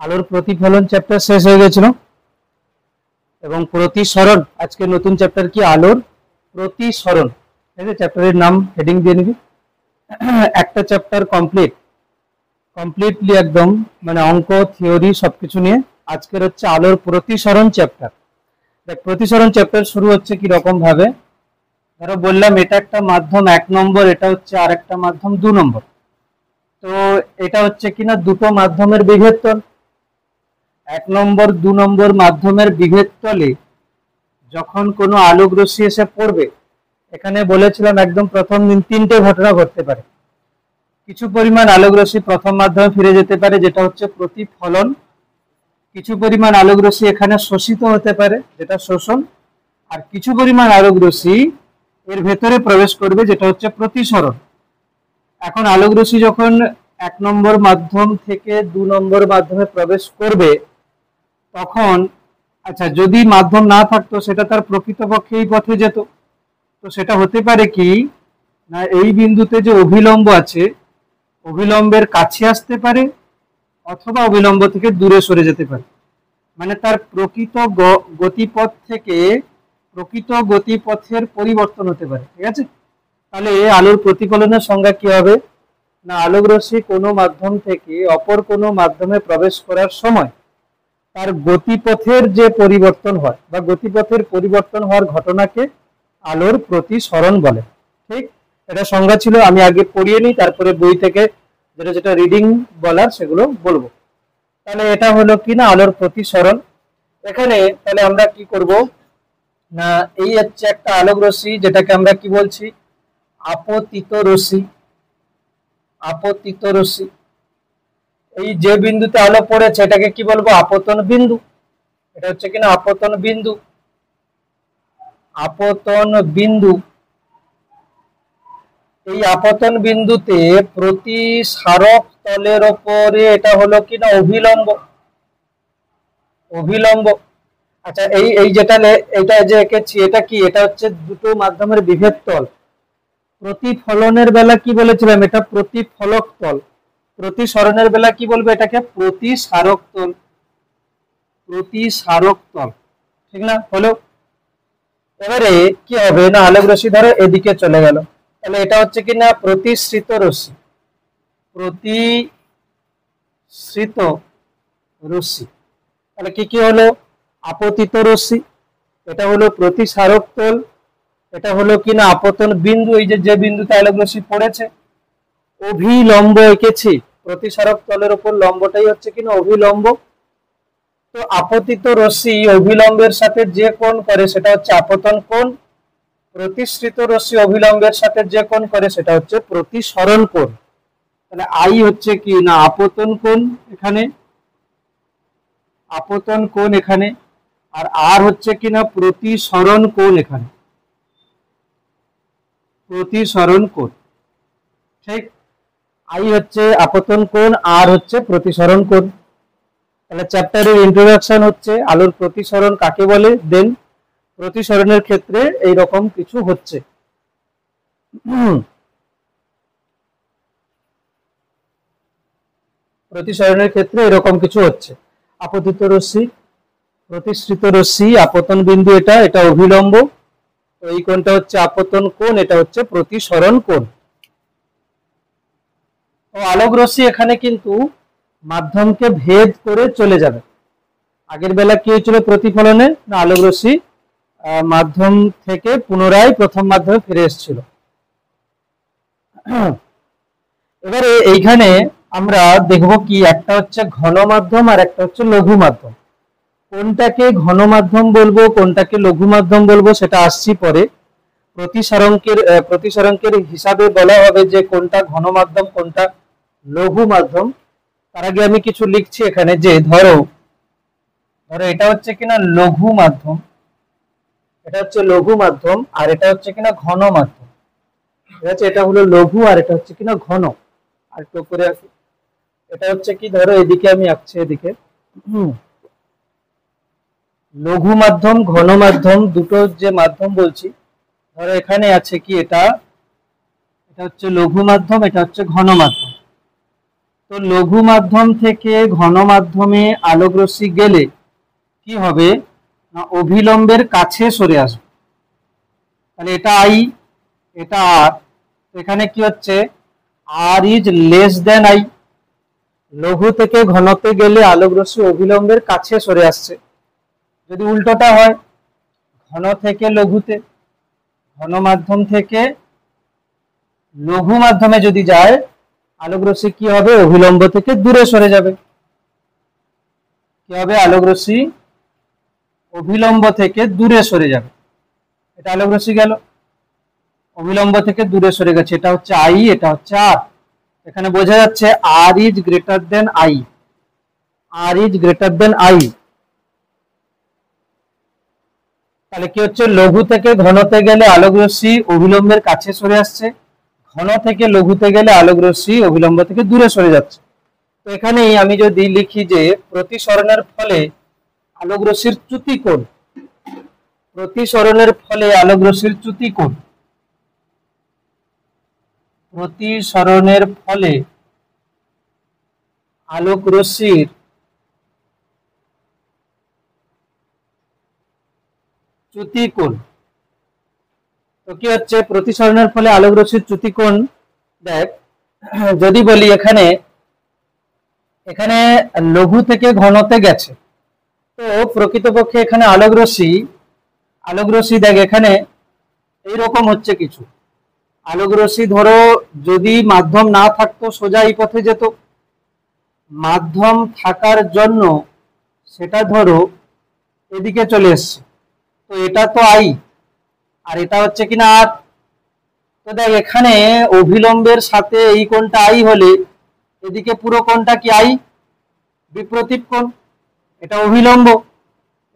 আলোর প্রতিফলন চ্যাপ্টার শেষ হয়ে গেছিল এবং প্রতিসরণ আজকে নতুন চ্যাপ্টার কি আলোর প্রতিসরণ। ঠিক আছে, চ্যাপ্টারের নাম হেডিং দিয়ে নিবি। একটা চ্যাপ্টার কমপ্লিটলি একদম মানে অঙ্ক থিওরি সবকিছু নিয়ে আজকের হচ্ছে আলোর প্রতিসরণ চ্যাপ্টার। দেখ প্রতিসরণ চ্যাপ্টার শুরু হচ্ছে কি রকম ভাবে, ধরো বললাম এটা একটা মাধ্যম 1 নম্বর, এটা হচ্ছে আর একটা মাধ্যম 2 নম্বর। তো এটা হচ্ছে কিনা দুটো মাধ্যমের বিভেদ তল। 1 নম্বর 2 নম্বর মাধ্যমের বিভেদ তলে যখন কোনো আলোক রশ্মি এসে পড়বে, এখানে বলেছিলাম একদম প্রথম দিন 3টে ঘটনা ঘটতে পারে। কিছু পরিমাণ আলোক রশ্মি প্রথম মাধ্যমে ফিরে যেতে পারে, যেটা হচ্ছে প্রতিফলন। কিছু পরিমাণ আলোক রশ্মি এখানে শোষিত হতে পারে, যেটা শোষণ। আর কিছু পরিমাণ আলোক রশ্মি এর ভেতরে প্রবেশ করবে, যেটা হচ্ছে প্রতিসরণ। এখন আলোক রশ্মি যখন 1 নম্বর মাধ্যম থেকে 2 নম্বর মাধ্যমে প্রবেশ করবে, তখন আচ্ছা যদি মাধ্যম না থাকতো সেটা তার প্রকৃতপক্ষে এই পথে যেত। তো সেটা হতে পারে কি না, এই বিন্দুতে যে অভিলম্ব আছে, অভিলম্বের কাছে আসতে পারে অথবা অভিলম্ব থেকে দূরে সরে যেতে পারে। মানে তার প্রকৃত গতিপথ থেকে প্রকৃত গতিপথের পরিবর্তন হতে পারে। ঠিক আছে, তাহলে আলোর প্রতিফলনের সংজ্ঞা কি হবে না, আলোক রশ্মি কোনো মাধ্যম থেকে অপর কোনো মাধ্যমে প্রবেশ করার সময় তার গতিপথের যে পরিবর্তন হয় বা গতিপথের পরিবর্তন হওয়ার ঘটনাকে আলোর প্রতিসরণ বলে। ঠিক, এটা সংজ্ঞা ছিল, আমি আগে পড়িয়ে নিই, তারপরে বই থেকে যেটা যেটা রিডিং বলার সেগুলো বলবো। তাহলে এটা হলো কি না আলোর প্রতিসরণ। এখানে তাহলে আমরা কি করব না, এই হচ্ছে একটা আলোক রশ্মি, যেটাকে আমরা কি বলছি আপতিত রশ্মি। আপতিত রশ্মি, এই যে বিন্দুতে আলো পড়েছে এটাকে কি বলবো আপতন বিন্দু। এটা হচ্ছে কিনা আপতন বিন্দু। আপতন বিন্দু, এই আপতন বিন্দুতে প্রতিসারক তলের উপরে এটা হলো কিনা অভিলম্ব। অভিলম্ব, আচ্ছা এই এই যেটা এটা যে এঁকেছি এটা কি, এটা হচ্ছে দুটো মাধ্যমের বিভেদ তল। প্রতিফলনের বেলা কি বলেছিলাম, এটা প্রতিফলক তল। প্রতিসরণের বেলা কি বলবো, এটাকে প্রতিসারক তল। প্রতিসারক তল, ঠিক না হলো। এবারে কি হবে না, আলোক রশ্মি ধরো এদিকে চলে গেল, তাহলে এটা হচ্ছে কিনা প্রতিসৃত রশ্মি। প্রতিসৃত রশ্মি, তাহলে কি কি হলো আপতিত রশ্মি, এটা হলো প্রতিসারক তল, এটা হলো কিনা আপতন বিন্দু, এই যে বিন্দুতে আলোক রশ্মি পড়েছে। অভিলম্ব এঁকেছি, প্রতিসারক তলের উপর লম্বটাই হচ্ছে কিনা অভিলম্ব। তো আপতিত রশ্মি অভিলম্বের সাথে যে কোণ করে সেটা হচ্ছে আপতন কোণ। প্রতিসৃত রশ্মি অভিলম্বের সাথে যে কোণ করে সেটা হচ্ছে প্রতিসরণ কোণ। তাহলে আই হচ্ছে কি না আপতন কোণ এখানে, আপতন কোণ এখানে, আর আর হচ্ছে কিনা প্রতিসরণ কোণ এখানে, প্রতিসরণ কোণ। ঠিক, আই হচ্ছে আপতন কোণ, আর হচ্ছে প্রতিসরণ কোণ। তাহলে চ্যাপ্টারের ইন্ট্রোডাকশন হচ্ছে আলোর প্রতিসরণ কাকে বলে, দেন প্রতিসরণের ক্ষেত্রে এই রকম কিছু হচ্ছে। প্রতিসরণের ক্ষেত্রে এরকম কিছু হচ্ছে, আপতিত রশ্মি, প্রতিসৃত রশ্মি, আপতন বিন্দু এটা এটা অভিলম্ব, তো এই কোণটা হচ্ছে আপতন কোণ, এটা হচ্ছে প্রতিসরণ কোণ। তো আলোক রশ্মি এখানে কিন্তু মাধ্যমকে ভেদ করে চলে যাবে। আগের বেলা কি হয়েছিল প্রতিফলনে না, আলোক রশ্মি মাধ্যম থেকে পুনরায় প্রথম মাধ্যমে ফিরে এসেছিল। এবারে এইখানে আমরা দেখব কি, একটা হচ্ছে ঘন মাধ্যম আর একটা হচ্ছে লঘু মাধ্যম। কোনটাকে ঘন মাধ্যম বলবো কোনটাকে লঘু মাধ্যম বলবো সেটা আসছি পরে। প্রতিসরণকের হিসাবে বলা হবে যে কোনটা ঘন মাধ্যম কোনটা লঘু মাধ্যম। তার আগে আমি কিছু লিখছি এখানে, যে ধরো এটা হচ্ছে কিনা লঘু মাধ্যম, এটা হচ্ছে লঘু মাধ্যম, আর এটা হচ্ছে কিনা ঘন মাধ্যম। ঠিক আছে, এটা হলো লঘু আর এটা হচ্ছে কিনা ঘন। আর একটু করে আসি, এটা হচ্ছে কি ধরো এদিকে আমি আঁকছি, এদিকে লঘু মাধ্যম ঘন মাধ্যম দুটো যে মাধ্যম বলছি, ধরো এখানে আছে কি এটা হচ্ছে লঘু মাধ্যম, এটা হচ্ছে ঘন মাধ্যম। তো তো লঘু মাধ্যম থেকে ঘন মাধ্যমে আলোক রশ্মি গেলে কি হবে না অভিলম্বের কাছে সরে আসবে। তাহলে এটা আই, এটা আর, এখানে কি হচ্ছে আর ইজ লেস দেন আই। লঘু থেকে ঘনতে গেলে আলোক রশ্মি অভিলম্বের কাছে সরে আসছে। যদি উল্টোটা হয় ঘন থেকে লঘুতে, ঘন মাধ্যম থেকে লঘু মাধ্যমে যদি যায় আলোক রশ্মি কি হবে অভিলম্ব থেকে দূরে সরে যাবে। কি হবে আলোক রশ্মি অভিলম্ব থেকে দূরে সরে যাবে। এটা আলোক রশ্মি গেল অভিলম্ব থেকে দূরে সরে গেছে, এটা হচ্ছে আই, এটা হচ্ছে আর। এখানে বোঝা যাচ্ছে r is greater than i, r is greater than i. তাহলে কি হচ্ছে লঘু থেকে ঘনতে গেলে আলোক রশ্মি অভিলম্বের কাছে সরে আসছে, ঘন থেকে লঘুতে গেলে আলোক রশ্মি অভিলম্ব থেকে দূরে সরে যাচ্ছে। তো এখানেই আমি যদি লিখি যে প্রতিসরণের ফলে আলোক রশ্মির চ্যুতি কোণ, প্রতিসরণের ফলে আলোক রশ্মির চ্যুতি কোণ, প্রতিসরণের ফলে আলোক রশ্মির চ্যুতি কোণ। তো কি হচ্ছে প্রতিসরণের ফলে আলোক রশ্মির চ্যুতি কোণ, দেখ যদি বলি এখানে এখানে লঘু থেকে ঘনতে গেছে, তো প্রকৃতপক্ষে এখানে আলোক রশ্মি দেখ এখানে এইরকম হচ্ছে কিছু। আলোক রশ্মি ধরো যদি মাধ্যম না থাকতো সোজা এই পথে যেত, মাধ্যম থাকার জন্য সেটা ধরো এদিকে চলে এসছে, তো এটা তো আই আর এটা হচ্ছে কিনা আর। তো দেখ এখানে অভিলম্বের সাথে এই কোণটা আই হলে এদিকে পুরো কোণটা কি আই, বিপ্রতীপ কোণ। এটা অভিলম্ব,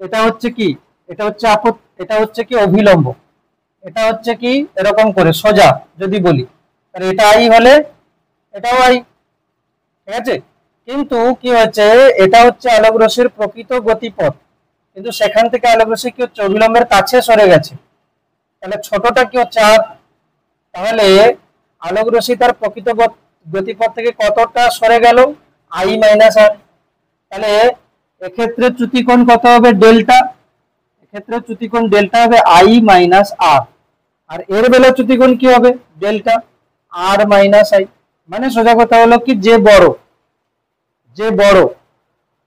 এটা হচ্ছে কি, এটা হচ্ছে এটা হচ্ছে কি অভিলম্ব, এটা হচ্ছে কি এরকম করে সোজা যদি বলি, তাহলে এটা আই হলে এটাও আই, ঠিক আছে। কিন্তু কি হচ্ছে এটা হচ্ছে আলোক রশ্মির প্রকৃত গতিপথ, কিন্তু সেখান থেকে আলোক রশ্মি কি হচ্ছে অভিলম্বের কাছে সরে গেছে, তাহলে ছোটটা কি হচ্ছে আর। তাহলে আলোক রশ্মি তার প্রকৃত গতিপথ থেকে কতটা সরে গেল, আই মাইনাস আর। তাহলে এক্ষেত্রে চ্যুতিকোণ কত হবে ডেল্টা, এক্ষেত্রে চ্যুতিকোণ ডেল্টা হবে আই মাইনাস আর, আর এর বেলা চ্যুতিকোণ কি হবে ডেল্টা আর মাইনাস আই। মানে সোজা কথা হলো কি যে বড়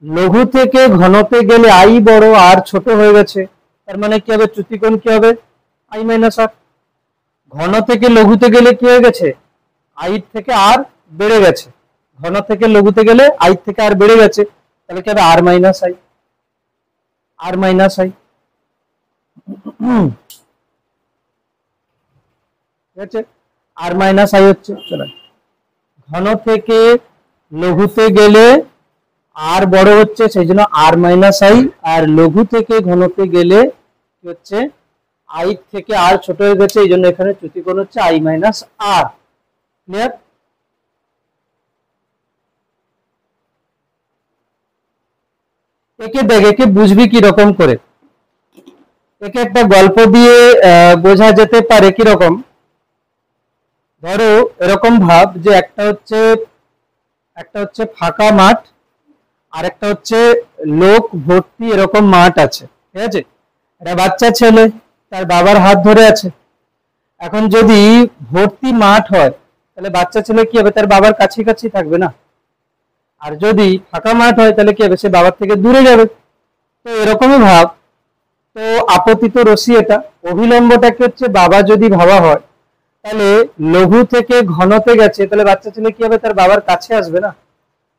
লঘু থেকে ঘনতে গেলে আই বড় আর ছোট হয়ে গেছে, তার মানে কি হবে চ্যুতিকোণ কি হবে আই মাইনাস আর। ঘন থেকে লঘুতে গেলে কি হয়ে গেছে আই থেকে আর বেড়ে গেছে, ঘন থেকে লঘুতে গেলে আই থেকে আর বেড়ে গেছে, তাহলে কি হবে r minus I, r minus i. ঠিক আছে আর মাইনাস আই হচ্ছে। ঘন থেকে লঘুতে গেলে আর বড় হচ্ছে সেই জন্য আর মাইনাস আই, আর লঘু থেকে ঘনতে গেলে কি হচ্ছে আই থেকে আর ছোট হয়ে গেছে, এই জন্য এখানে চ্যুতিকোণ হচ্ছে আই মাইনাস আর। ক্লিয়ার? একে দেখ একে বুঝবি কি রকম করে, একে একটা গল্প দিয়ে বোঝা যেতে পারে কি রকম। ধরো এরকম ভাব যে একটা হচ্ছে ফাঁকা মাঠ আর একটা হচ্ছে লোক ভর্তি এরকম মাঠ আছে, ঠিক আছে। একটা বাচ্চা ছেলে তার বাবার হাত ধরে আছে। এখন যদি ভর্তি মাঠ হয় তাহলে বাচ্চা ছেলে কি হবে তার বাবার কাছাকাছি থাকবে না, আর যদি ফাঁকা মাঠ হয় তাহলে কি হবে সে বাবার থেকে দূরে যাবে। তো এরকমই ভাব, তো আপতিত রশ্মি এটা অভিলম্বটাকে হচ্ছে বাবা যদি ভাবা হয় তাহলে লঘু থেকে ঘনতে গেছে, তাহলে বাচ্চা ছেলে কি হবে তার বাবার কাছে আসবে না,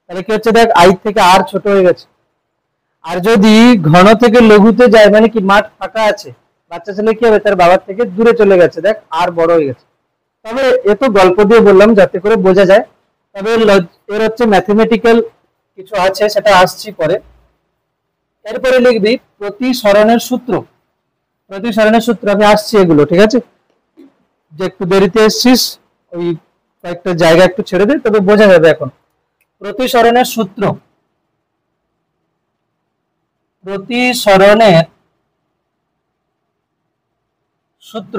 তাহলে কি হচ্ছে দেখ আই থেকে আর ছোট হয়ে গেছে। আর যদি ঘন থেকে লঘুতে যায় মানে কি মাঠ ফাঁকা আছে, বাচ্চা ছেলে কি হবে তার বাবার থেকে দূরে চলে গেছে, দেখ আর বড় হয়ে গেছে। তবে এ তো গল্প দিয়ে বললাম যাতে করে বোঝা যায়, তবে এর হচ্ছে ম্যাথমেটিক্যাল কিছু আছে সেটা আসছি পরে। এরপরে লিখবি প্রতিসরণের সূত্র, প্রতিসরণের সূত্র আমি আসছি এগুলো, ঠিক আছে। যে একটু দেরিতে এসছিস ওই কয়েকটা জায়গা একটু ছেড়ে দে তবে বোঝা যাবে। এখন প্রতিসরণের সূত্র, প্রতিসরণের সূত্র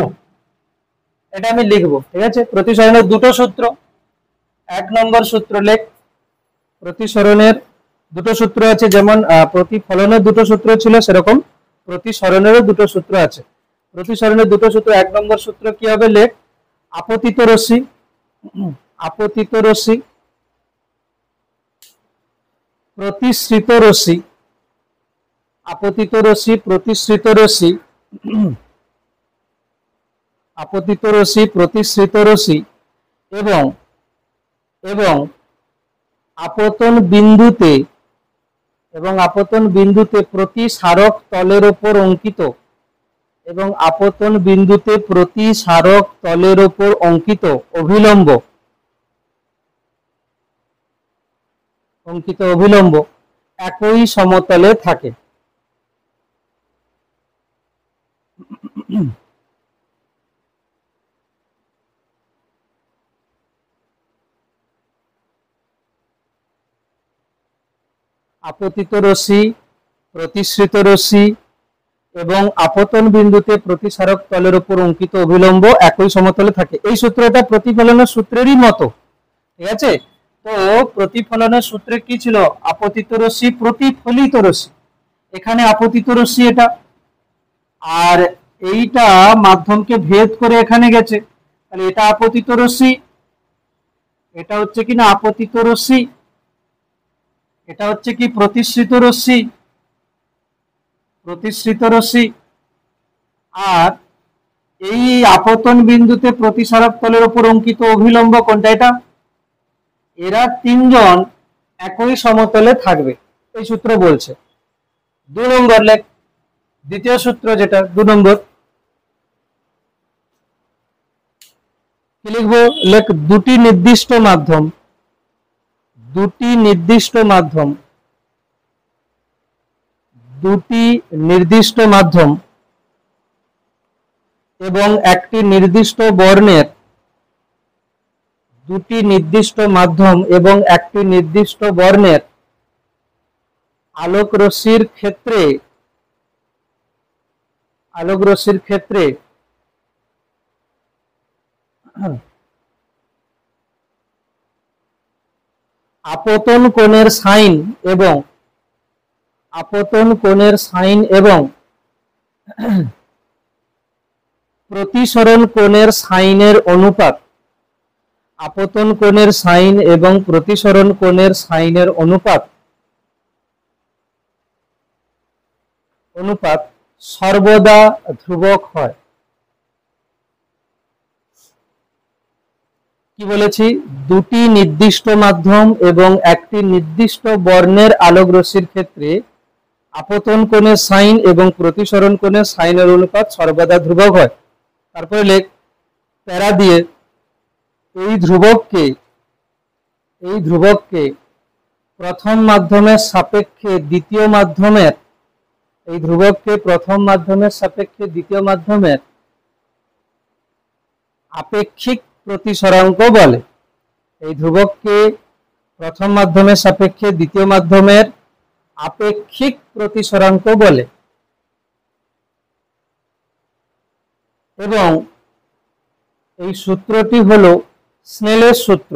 এটা আমি লিখবো, ঠিক আছে। প্রতিসরণের দুটো সূত্র, এক নম্বর সূত্র লেখ প্রতিসরণের দুটো সূত্র আছে, যেমন প্রতিফলনের দুটো সূত্র ছিল সেরকম প্রতিসরণেরও দুটো সূত্র আছে। প্রতিসরণের দুটো সূত্র, 1 নম্বর সূত্র কি হবে, লেখ আপতিত রশ্মি, আপতিত রশ্মি প্রতিসৃত রশ্মি, আপতিত রশ্মি প্রতিসৃত রশ্মি, আপতিত রশ্মি প্রতিসৃত রশ্মি এবং এবং আপতন বিন্দুতে প্রতি স্মারক তলের উপর অঙ্কিত, এবং আপতন বিন্দুতে প্রতি স্মারক তলের উপর অঙ্কিত অভিলম্ব একই সমতলে থাকে। আপতিত রশ্মি প্রতিসৃত রশ্মি এবং আপতন বিন্দুতে প্রতিসারক তলের উপর অঙ্কিত অভিলম্ব একই সমতলে থাকে। এই সূত্রটা প্রতিফলনের সূত্রেরই মতো, ঠিক আছে। তো প্রতিফলনের সূত্রে কি ছিল, আপতিত রশ্মি প্রতিফলিত রশ্মি, এখানে আপতিত রশ্মি এটা, আর এইটা মাধ্যমকে ভেদ করে এখানে গেছে, তাহলে এটা আপতিত রশ্মি, এটা হচ্ছে কি না আপতিত রশ্মি, এটা হচ্ছে কি প্রতিসৃত রশ্মি, প্রতিসৃত রশ্মি। আর এই আপতন বিন্দুতে প্রতিসারক তলের উপর অঙ্কিত অভিলম্ব কোনটা, এটা, এরা তিনজন একই সমতলে থাকবে, এই সূত্র বলছে। 2 নম্বর লেখ, দ্বিতীয় সূত্র যেটা 2 নম্বর কি লিখবো, লেখ দুটি নির্দিষ্ট মাধ্যম, দুটি নির্দিষ্ট মাধ্যম, দুটি নির্দিষ্ট মাধ্যম এবং একটি নির্দিষ্ট বর্ণের, দুটি নির্দিষ্ট মাধ্যম এবং একটি নির্দিষ্ট বর্ণের আলোক রশ্মির ক্ষেত্রে আপতন কোণের সাইন এবং প্রতিসরণ কোণের সাইনের অনুপাত, আপতন কোণের সাইন এবং প্রতিসরণ কোণের সাইনের অনুপাত সর্বদা ধ্রুবক হয়। কি বলেছি, দুটি নির্দিষ্ট মাধ্যম এবং একটি নির্দিষ্ট বর্ণের আলোক রশ্মির ক্ষেত্রে আপতন কোণের সাইন এবং প্রতিসরণ কোণের সাইনের অনুপাত সর্বদা ধ্রুবক হয়। তারপরে লেখ প্যারা দিয়ে এই ধ্রুবককে প্রথম মাধ্যমের সাপেক্ষে দ্বিতীয় মাধ্যমের, এই ধ্রুবককে প্রথম মাধ্যমের সাপেক্ষে দ্বিতীয় মাধ্যমের আপেক্ষিক প্রতিসরাঙ্ক বলে। এই ধ্রুবককে প্রথম মাধ্যমের সাপেক্ষে দ্বিতীয় মাধ্যমের আপেক্ষিক প্রতিসরাঙ্ক বলে, এবং এই সূত্রটি হলো স্নেলের সূত্র,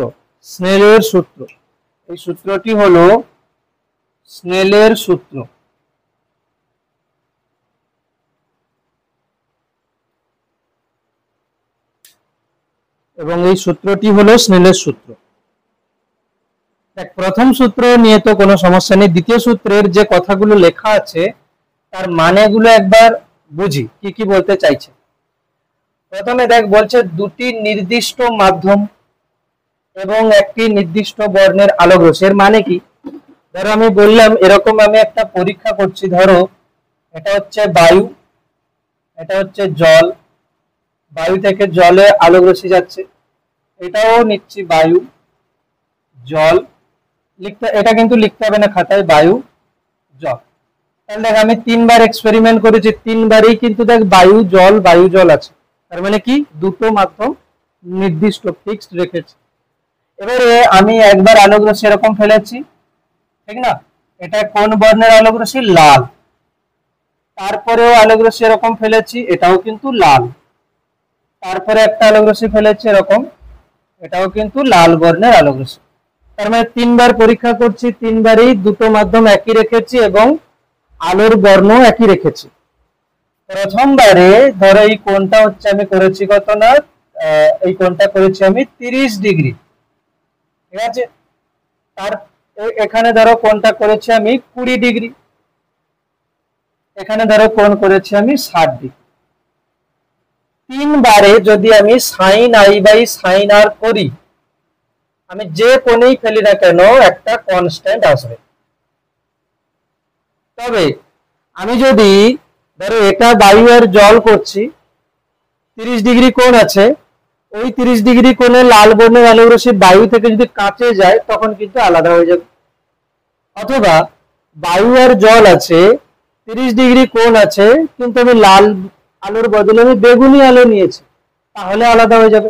এই সূত্রটি হলো স্নেলের সূত্র। এবং এই সূত্রটি হলো স্নেলের সূত্র। প্রথম সূত্র নিয়ে তো কোনো সমস্যা নেই, দ্বিতীয় সূত্রের যে কথাগুলো লেখা আছে তার মানেগুলো একবার বুঝি, কি কি বলতে চাইছে। প্রথমে দেখ, বলছে দুটি নির্দিষ্ট মাধ্যম এবং একটি নির্দিষ্ট বর্ণের আলোক রশ্মি। এর মানে কি, ধরো আমি বললাম এরকম, আমি একটা পরীক্ষা করছি, ধরো এটা হচ্ছে বায়ু, এটা হচ্ছে জল, বায়ু থেকে জলে আলোক রশ্মি যাচ্ছে, এটাও নিচ্ছি বায়ু জল, এটা কিন্তু লিখতে হবে না খাতায়, বায়ু জল। তাহলে দেখ আমি 3 বার এক্সপেরিমেন্ট করেছি, 3 বারই কিন্তু দেখ বায়ু জল আছে, তার মানে কি দুটো মাধ্যম নির্দিষ্ট ফিক্সড রেখেছি। এবারে আমি একবার আলোক রশ্মি এরকম ফেলেছি, ঠিক না, এটা কোন বর্ণের আলোক রশ্মি, লাল। তারপরেও আলোক রশ্মি এরকম ফেলেছি, এটাও কিন্তু লাল। তারপরে একটা আলোক রশ্মি ফেলেছি এরকম, এটাও কিন্তু লাল বর্ণের আলোক রশ্মি। তার মানে তিনবার পরীক্ষা করছি, তিনবারই দুটো মাধ্যম একই রেখেছি এবং আলোর বর্ণ একই রেখেছি। প্রথমবারে ধরো এই কোণটা হচ্ছে আমি করেছি কত না, এই কোণটা করেছি আমি 30 ডিগ্রি, ঠিক আছে। তার এখানে ধরো কোণটা করেছি আমি 20 ডিগ্রি, এখানে ধরো কোণ করেছি আমি 60 ডিগ্রি। তিনবারে যদি আমি সাইন আই বাই সাইন আর করি, আমি যে কোণেই ফেলি না কেন একটা কনস্ট্যান্ট আসবে। তবে আমি যদি ধরো এটা বায়ু আর জল করছি, 30 ডিগ্রি কোণ আছে, ওই 30 ডিগ্রি কোণে লাল বর্ণের আলোক রশ্মি বায়ু থেকে যদি কাঁচে যায় তখন কিন্তু আলাদা হয়ে যাবে। অথবা বায়ু আর জল আছে, 30 ডিগ্রি কোণ আছে, কিন্তু আমি লাল আলোর বদলে আমি বেগুনি আলো নিয়েছি, তাহলে আলাদা হয়ে যাবে।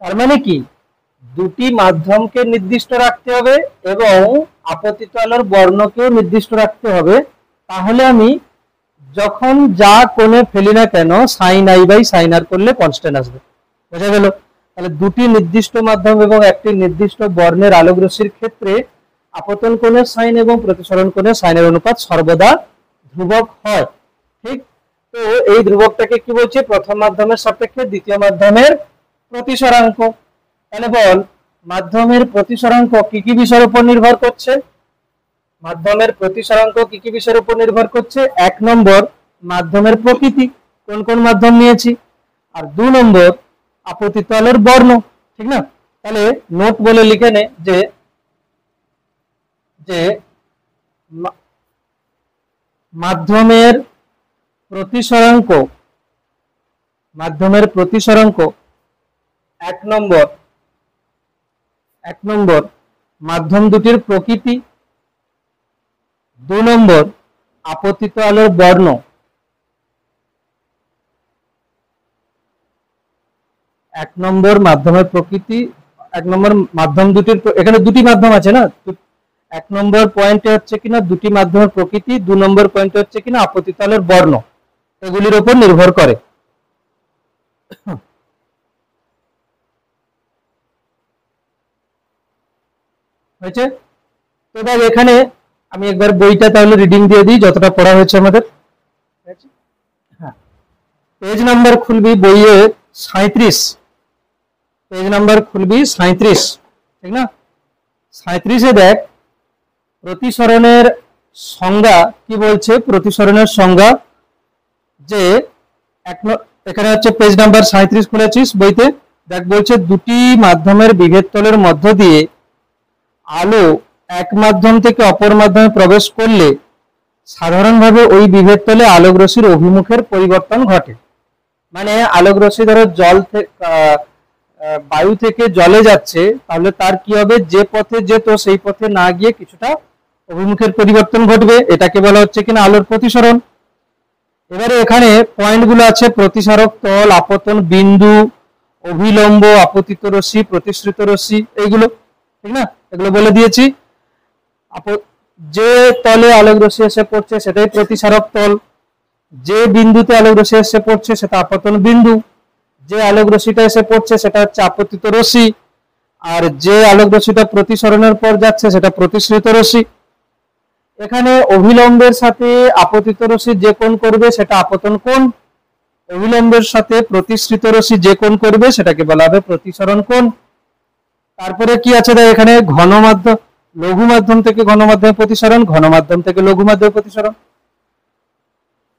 তার মানে কি, দুটি মাধ্যমকে নির্দিষ্ট রাখতে হবে এবং আপতিত আলোর বর্ণকেও নির্দিষ্ট রাখতে হবে, তাহলে আমি যখন যা কোণে ফেলি না কেন সাইন আই বাই সাইন আর করলে কনস্ট্যান্ট আসবে। বোঝা গেল? তাহলে দুটি নির্দিষ্ট মাধ্যম এবং একটি নির্দিষ্ট বর্ণের আলোক রশ্মির ক্ষেত্রে আপতন কোণের সাইন এবং প্রতিসরণ কোণের সাইনের অনুপাত সর্বদা ধ্রুবক হয়। ঠিক, তো এই ধ্রুবকটাকে কি বলছে? প্রথম মাধ্যমের সাপেক্ষে দ্বিতীয় মাধ্যমের প্রতিসরাঙ্ক। তাহলে বল, মাধ্যমের প্রতিসরাঙ্ক কি কি বিষয়ের উপর নির্ভর করছে? মাধ্যমের প্রতিসরাঙ্ক কি কি বিষয়ের উপর নির্ভর করছে? 1 নম্বর মাধ্যমের প্রকৃতি, কোন কোন মাধ্যম নিয়েছি, আর 2 নম্বর আপতিত আলোর বর্ণ। ঠিক না? তাহলে নোট বলে লিখে নে যে মাধ্যমের প্রতিসরাঙ্ক 1 নম্বর মাধ্যম দুটির প্রকৃতি, 2 নম্বর আপতিত আলোর বর্ণ, 1 নম্বর মাধ্যমের প্রকৃতি, 1 নম্বর মাধ্যম দুটির, এখানে দুটি মাধ্যম আছে না, 1 নম্বর পয়েন্টে হচ্ছে কিনা দুটি মাধ্যমের প্রকৃতি, 2 নম্বর পয়েন্টে হচ্ছে কিনা আপতিত আলোর বর্ণ, এগুলির উপর নির্ভর করে। হয়েছে? তো দেখ এখানে আমি একবার বইটা তাহলে রিডিং দিয়ে দিই যতটা পড়া হয়েছে আমাদের। হ্যাঁ, পেজ নাম্বার খুলবি বইয়ে 37, পেজ নাম্বার খুলবি 37, ঠিক না? 37-এ দেখ প্রতিসরণের সংজ্ঞা কি বলছে। প্রতিসরণের সংজ্ঞা যে এখানে হচ্ছে পেজ নাম্বার 37 খুলেছিস বইতে, দেখ বলছে দুটি মাধ্যমের বিভেদ তলের মধ্য দিয়ে আলো এক মাধ্যম থেকে অপর মাধ্যমে প্রবেশ করলে সাধারণভাবে ওই বিভেদ তলে আলোক রশ্মির অভিমুখের পরিবর্তন ঘটে। মানে আলোক রশ্মি ধরো বায়ু থেকে জলে যাচ্ছে, তাহলে তার কি হবে, যে পথে যেত সেই পথে না গিয়ে কিছুটা অভিমুখের পরিবর্তন ঘটবে, এটাকে বলা হচ্ছে কিনা আলোর প্রতিসরণ। এবারে এখানে পয়েন্টগুলো আছে, প্রতিসারক তল, আপতন বিন্দু, অভিলম্ব, আপতিত রশ্মি, প্রতিসৃত রশ্মি, এইগুলো, ঠিক না? এগুলো বলে দিয়েছি। যে তলে আলোক রশ্মি এসে পড়ছে সেটাই প্রতিসারক তল, যে বিন্দুতে আলোক রশ্মি এসে পড়ছে সেটা আপতন বিন্দু, যে আলোক রশ্মিটা এসে পড়ছে সেটা হচ্ছে আপতিত রশ্মি, আর যে আলোক রশ্মিটা প্রতিসরণের পর যাচ্ছে সেটা প্রতিসৃত রশ্মি। এখানে অভিলম্বের সাথে আপতিত রশ্মি যে কোণ করবে সেটা আপতন কোণ, অভিলম্বের সাথে প্রতিসৃত রশ্মি যে কোণ করবে সেটাকে বলা হবে প্রতিসরণ কোণ। তারপরে কি আছে দেখ এখানে, ঘন মাধ্যম, লঘু মাধ্যম থেকে ঘন মাধ্যমে প্রতিসরণ, ঘন মাধ্যম থেকে লঘু মাধ্যমে প্রতিসরণ।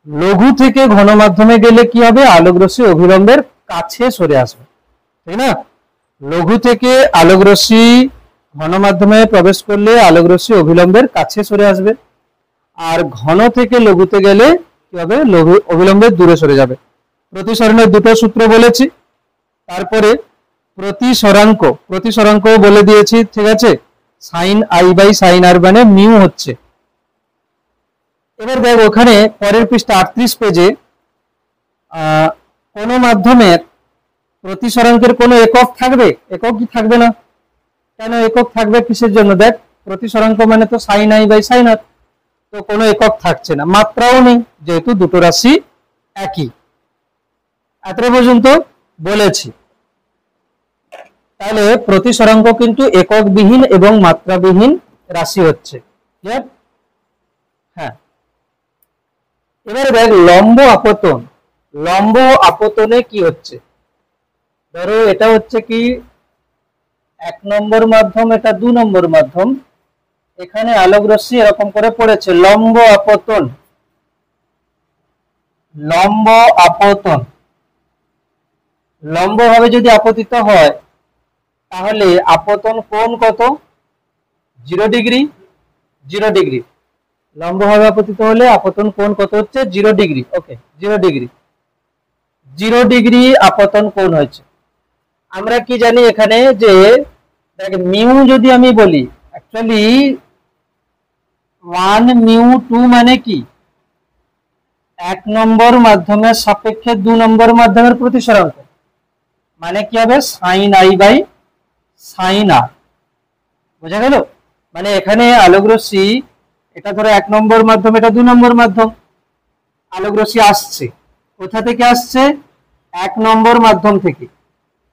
লঘু থেকে ঘন মাধ্যমে গেলে কি হবে, আলোক রশ্মি অভিলম্বের কাছে সরে আসবে, ঠিক না? লঘু থেকে আলোক রশ্মি ঘন মাধ্যমে প্রবেশ করলে আলোক রশ্মি অভিলম্বের কাছে সরে আসবে, আর ঘন থেকে লঘুতে গেলে কি হবে, লঘু অভিলম্বের দূরে সরে যাবে। প্রতিসরণের দুটো সূত্র বলেছি। তারপরে প্রতিসরাঙ্ক বলে দিয়েছি, ঠিক আছে? সাইন আই বাই সাইন আর মানে মিউ হচ্ছে। এবার দেখ ওখানে পরের পৃষ্ঠা 38 পেজে কোন মাধ্যমের প্রতিসরাঙ্কের কোনো একক থাকবে? একক কি থাকবে না? কেন একক থাকবে, কিসের জন্য? দেখ প্রতিসরাঙ্ক মানে তো sine I by sine R, তো কোনো একক থাকছে না, মাত্রাও নেই, যেহেতু দুটো রাশি একই। এত পর্যন্ত বলেছি। তাহলে প্রতিসরাঙ্ক কিন্তু এককবিহীন এবং মাত্রাবিহীন রাশি হচ্ছে। ক্লিয়ার? হ্যাঁ, এবারে দেখ লম্ব আপতন। লম্ব আপতনে কি হচ্ছে, ধরো এটা হচ্ছে কি 1 নম্বর মাধ্যম, এটা 2 নম্বর মাধ্যম, এখানে আলোক রশ্মি এরকম করে পড়েছে, লম্ব আপতন। লম্ব আপতন, লম্ব ভাবে যদি আপতিত হয় তাহলে আপতন কোণ কত? 0 ডিগ্রি। 0 ডিগ্রি লম্ব ভাবে আপতিত হলে আপতন কোণ কত হচ্ছে? 0 ডিগ্রি। ওকে, 0 ডিগ্রি। 0 ডিগ্রি আপতন কোণ হয়েছে। আমরা কি জানি এখানে যে দেখ মিউ যদি আমি বলি, অ্যাকচুয়ালি 1 মিউ 2 মানে কি 1 নম্বর মাধ্যমের সাপেক্ষে 2 নম্বর মাধ্যমের প্রতিসরাঙ্ক, মানে কি হবে সাইন আই বাই সাইন আর। বোঝা গেল? মানে এখানে আলোক রশ্মি, এটা ধরো 1 নম্বর মাধ্যম, এটা 2 নম্বর মাধ্যম, আলোক রশ্মি আসছে কোথা থেকে? আসছে 1 নম্বর মাধ্যম থেকে,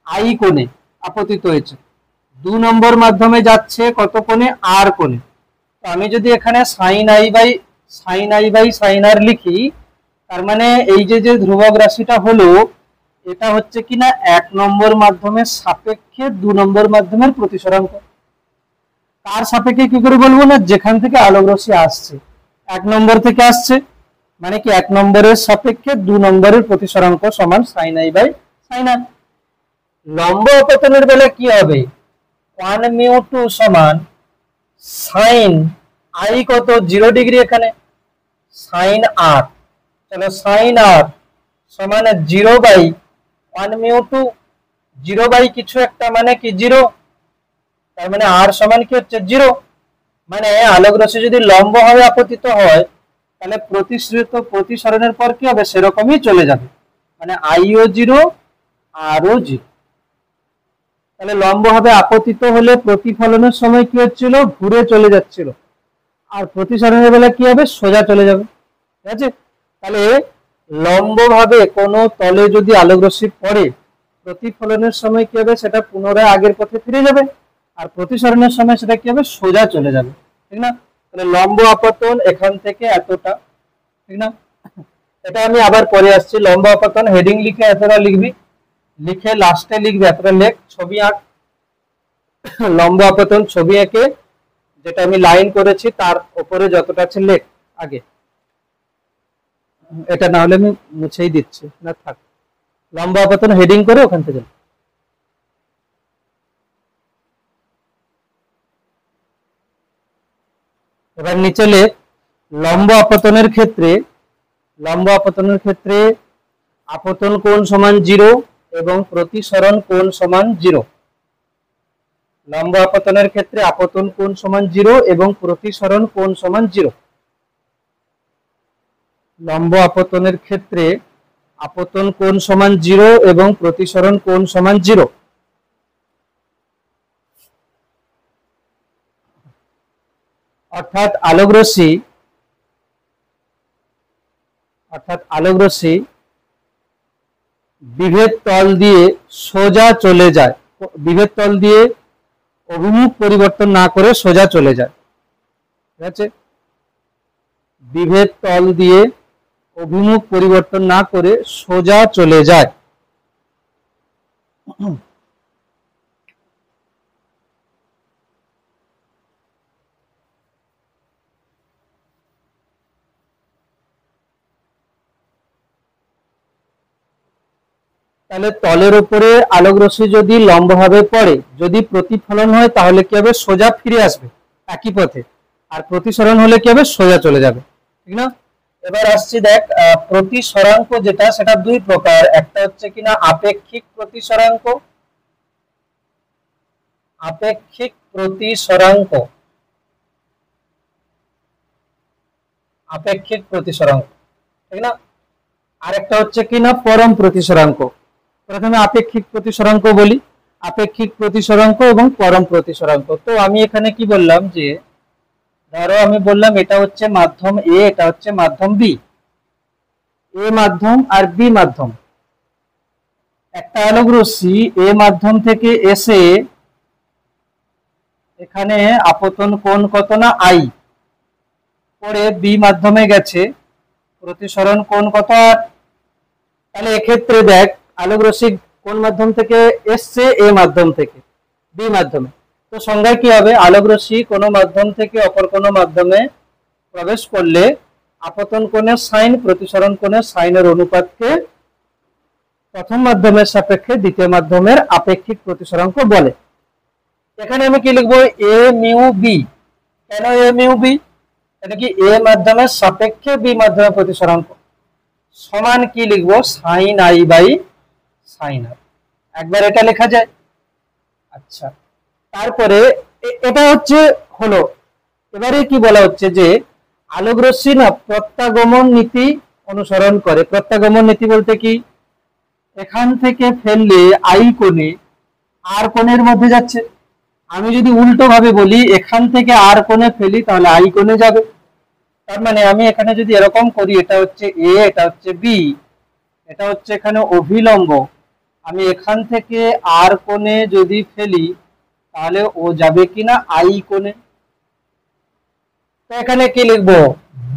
আই কোণে আপতিত হয়েছে। 2 নম্বর মাধ্যমে যাচ্ছে কত কোণে? আর কোণে। তো আমি যদি এখানে সাইন আই বাই সাইন আর লিখি, তার মানে এই যে যে ধ্রুবক রাশিটা হলো, এটা হচ্ছে কিনা 1 নম্বর মাধ্যমের সাপেক্ষে 2 নম্বর মাধ্যমের প্রতিসরাঙ্ক। তার সাপেক্ষে কি করে বলবো? না, যেখান থেকে আলোক রশ্মি আসছে 1 নম্বর থেকে আসছে, মানে কি 1 নম্বরের সাপেক্ষে 2 নম্বরের প্রতিসরাঙ্ক সমান সাইন আই বাই সাইন আর। লম্ব আপতনের বেলা কি হবে? 1 মিউ 2 সমান সাইন আই কত? 0 ডিগ্রি, এখানে সাইন আর। চলো সাইন আর সমান 0 বাই 1 মিউ 2, 0 বাই কিছু একটা মানে কি 0, তার মানে আর সমান কি হচ্ছে? 0। মানে আলোক রশ্মি যদি লম্ব ভাবে আপতিত হয় তাহলে প্রতিসরণের পর কি হবে? সেরকমই চলে যাবে, মানে আইও 0 আরও 0। তাহলে লম্ব ভাবে আপতিত হলে প্রতিফলনের সময় কি হচ্ছিল? ঘুরে চলে যাচ্ছিল, আর প্রতিসরণের বেলা কি হবে? সোজা চলে যাবে। ঠিক আছে? তাহলে লম্ব ভাবে কোনো তলে যদি আলোক রশ্মি পড়ে, প্রতিফলনের সময় কি হবে? সেটা পুনরায় আগের পথে ফিরে যাবে, আর প্রতিসরণের সময় সেটা কি হবে? সোজা চলে যাবে। ঠিক না? তাহলে লম্ব আপতন এখান থেকে এতটা। ঠিক না? এটা আমি আবার পরে আসছি। লম্ব আপতন হেডিং লিখে এতটা লিখবি, লিখে লাস্টে লিখবি এতটা লেখ, ছবি আঁক। লম্ব আপতন ছবি এঁকে যেটা আমি লাইন করেছি তার উপরে যতটা আছে লেখ আগে। এটা না হলে আমি মুছেই দিচ্ছি, না থাক। লম্ব আপতন হেডিং করে ওখান থেকে। এবার নিচে লেখ লম্ব আপতনের ক্ষেত্রে আপতন কোণ সমান 0 এবং প্রতিসরণ কোণ সমান 0। লম্ব আপতনের ক্ষেত্রে আপতন কোণ সমান 0 এবং প্রতিসরণ কোণ সমান 0। লম্ব আপতনের ক্ষেত্রে আপতন কোণ সমান 0 এবং প্রতিসরণ কোণ সমান 0। অর্থাৎ আলোক রশ্মি বিভেদ তল দিয়ে সোজা চলে যায়, বিভেদ তল দিয়ে অভিমুখ পরিবর্তন না করে সোজা চলে যায়। ঠিক আছে? বিভেদ তল দিয়ে অভিমুখ পরিবর্তন না করে সোজা চলে যায়। তাহলে তলের উপরে আলোক রশ্মি যদি লম্বভাবে পড়ে, যদি প্রতিফলন হয় তাহলে কি হবে? সোজা ফিরে আসবে একই পথে, আর প্রতিসরণ হলে কি হবে? সোজা চলে যাবে। ঠিক না? এবার আসছি দেখ প্রতিসরাঙ্ক যেটা, সেটা দুই প্রকার। একটা হচ্ছে কিনা আপেক্ষিক প্রতিসরাঙ্ক, আপেক্ষিক প্রতিসরাঙ্ক, আপেক্ষিক প্রতিসরাঙ্ক। ঠিক না? আরেকটা হচ্ছে কিনা পরম প্রতিসরাঙ্ক। প্রথমে আপেক্ষিক প্রতিসরাঙ্ক বলি, আপেক্ষিক প্রতিসরাঙ্ক এবং পরম প্রতিসরাঙ্ক। তো আমি এখানে কি বললাম যে ধরো আমি বললাম এটা হচ্ছে মাধ্যম এ, এটা হচ্ছে মাধ্যম বি, এ মাধ্যম আর বি মাধ্যম। একটা আলোক রশ্মি এ মাধ্যম থেকে এসে এখানে আপতন কোণ কত না আই, পরে বি মাধ্যমে গেছে, প্রতিসরণ কোণ কত আর। তাহলে এক্ষেত্রে দেখ আলোক রশ্মি কোন মাধ্যম থেকে এসছে, এ মাধ্যম থেকে বি মাধ্যমে, তো সংজ্ঞায় কি হবে, আলোক রশ্মি কোনো মাধ্যম থেকে অপর কোনো মাধ্যমে প্রবেশ করলে আপতন কোণের সাইন প্রতিসরণ কোণের সাইনের অনুপাতকে প্রথম মাধ্যমের সাপেক্ষে দ্বিতীয় মাধ্যমের আপেক্ষিক প্রতিসরাঙ্ক বলে। এখানে আমি কি লিখবো, এ মিউ বি। কেন এ মিউ বি? এটা কি এ মাধ্যমের সাপেক্ষে বি মাধ্যমের প্রতিসরাঙ্ক সমান কি লিখবো, সাইন আই বাই সাইন আর। একবার এটা লেখা যায়। আচ্ছা, তারপরে এটা হচ্ছে হলো, এবারে কি বলা হচ্ছে যে আলোক রশ্মি না প্রত্যাগমন নীতি অনুসরণ করে। প্রত্যাগমন নীতি বলতে কি, এখান থেকে ফেললে আই কোণে আর কোণের মধ্যে যাচ্ছে। আমি যদি উল্টো ভাবে বলি, এখান থেকে আর কোণে ফেলি তাহলে আই কোণে যাবে। তার মানে আমি এখানে যদি এরকম করি, এটা হচ্ছে এ, এটা হচ্ছে বি, এটা হচ্ছে এখানে অভিলম্ব, আমি এখান থেকে আর কোণে যদি ফেলি তাহলে ও যাবে কিনা আই কোণে। তো এখানে কি লিখবো,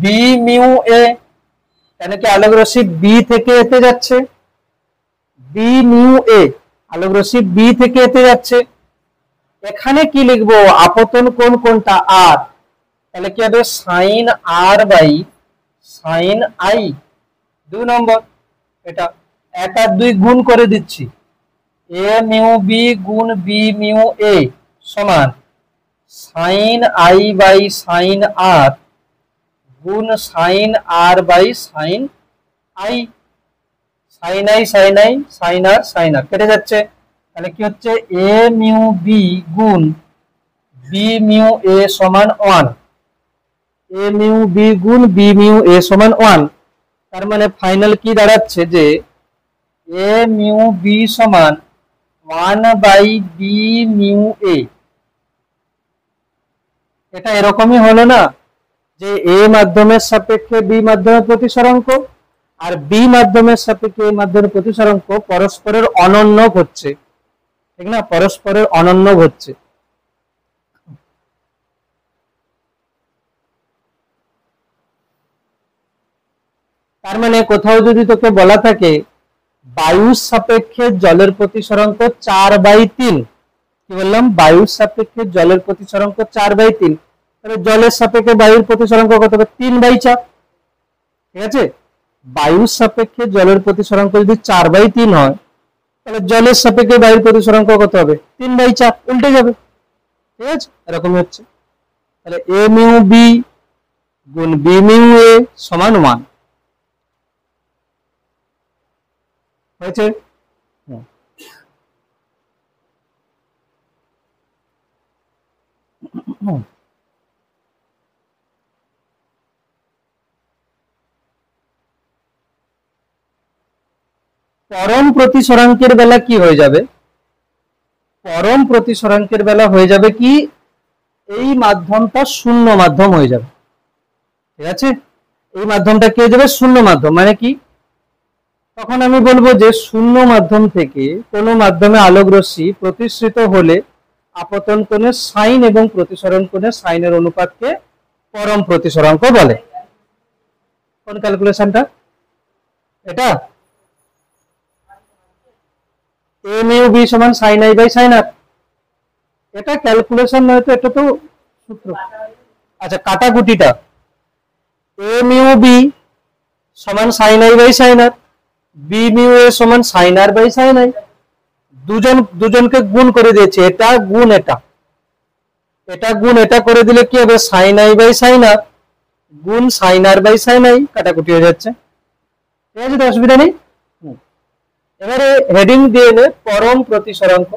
বি মিউ এ, কেন কি আলোক রশ্মি বি থেকে এতে যাচ্ছে, বি মিউ এ, আলোক রশ্মি বি থেকে এতে যাচ্ছে। এখানে কি লিখবো, আপতন কোণ কোনটা আর, তাহলে কি হবে sine r by sine i. 2 নম্বর, এটা 1 আর 2 গুণ করে দিচ্ছি, এ মিউ বি গুণ বি মিউ এ সমান sine I by sine r গুণ sine r by sine i. Sine i sine i, sine r sine r কেটে যাচ্ছে, তাহলে কি হচ্ছে এ মিউ বি গুণ বি মিউ এ সমান 1। এ মিউ বি গুণ বি মিউ এ সমান 1। তার মানে ফাইনাল কি দাঁড়াচ্ছে যে এ মিউ বি সমান 1 বাই বি মিউ এ। এটা এরকমই হলো না যে এ মাধ্যমের সাপেক্ষে বি মাধ্যমের প্রতিসরাঙ্ক আর বি মাধ্যমের সাপেক্ষে এ মাধ্যমের প্রতিসরাঙ্ক পরস্পরের অনন্য হচ্ছে, ঠিক না, পরস্পরের অনন্য হচ্ছে। তার মানে কোথাও যদি তোকে বলা থাকে বায়ুর সাপেক্ষে জলের প্রতিসরাঙ্ক 4/3, কি বললাম, বায়ুর সাপেক্ষে জলের প্রতিসরাঙ্ক 4/3, তাহলে জলের সাপেক্ষে বায়ুর প্রতিসরাঙ্ক কত হবে, 3/4। ঠিক আছে, বায়ুর সাপেক্ষে জলের প্রতিসরাঙ্ক যদি 4/3 হয়, তাহলে জলের সাপেক্ষে বায়ুর প্রতিসরাঙ্ক কত হবে, 3/4, উল্টে যাবে। ঠিক আছে, এরকমই হচ্ছে। তাহলে এ মিউ বি গুণ বি মিউ এ সমান 1 হয়েছে। পরম প্রতিসরাঙ্কের বেলা কি হয়ে যাবে, পরম প্রতিসরাঙ্কের বেলা হয়ে যাবে কি, এই মাধ্যমটা শূন্য মাধ্যম হয়ে যাবে। ঠিক আছে, এই মাধ্যমটা কি হয়ে যাবে, শূন্য মাধ্যম। মানে কি, তখন আমি বলবো যে শূন্য মাধ্যম থেকে কোনো মাধ্যমে আলোক রশ্মি প্রতিসৃত হলে আপতন কোণের সাইন এবং প্রতিসরণ কোণের সাইনের অনুপাতকে পরম প্রতিসরাঙ্ক বলে। কোন ক্যালকুলেশনটা এটা, এ মিউ বি সমান sine I by sine r. এটা ক্যালকুলেশন নয় তো, এটা তো সূত্র। আচ্ছা, কাটাকুটিটা, এ মিউ বি সমান sine I by sine r, b mu a সমান sine r by sine i. দুজনকে গুণ করে দিয়েছে, এটা গুণ এটা, এটা গুণ এটা করে দিলে কি হবে, sine I by sine r গুণ sine r by sine i, কাটাকুটি হয়ে যাচ্ছে। ঠিক আছে, তো অসুবিধা নেই। এবারে হেডিং দিয়ে নে পরম প্রতিসরাঙ্ক।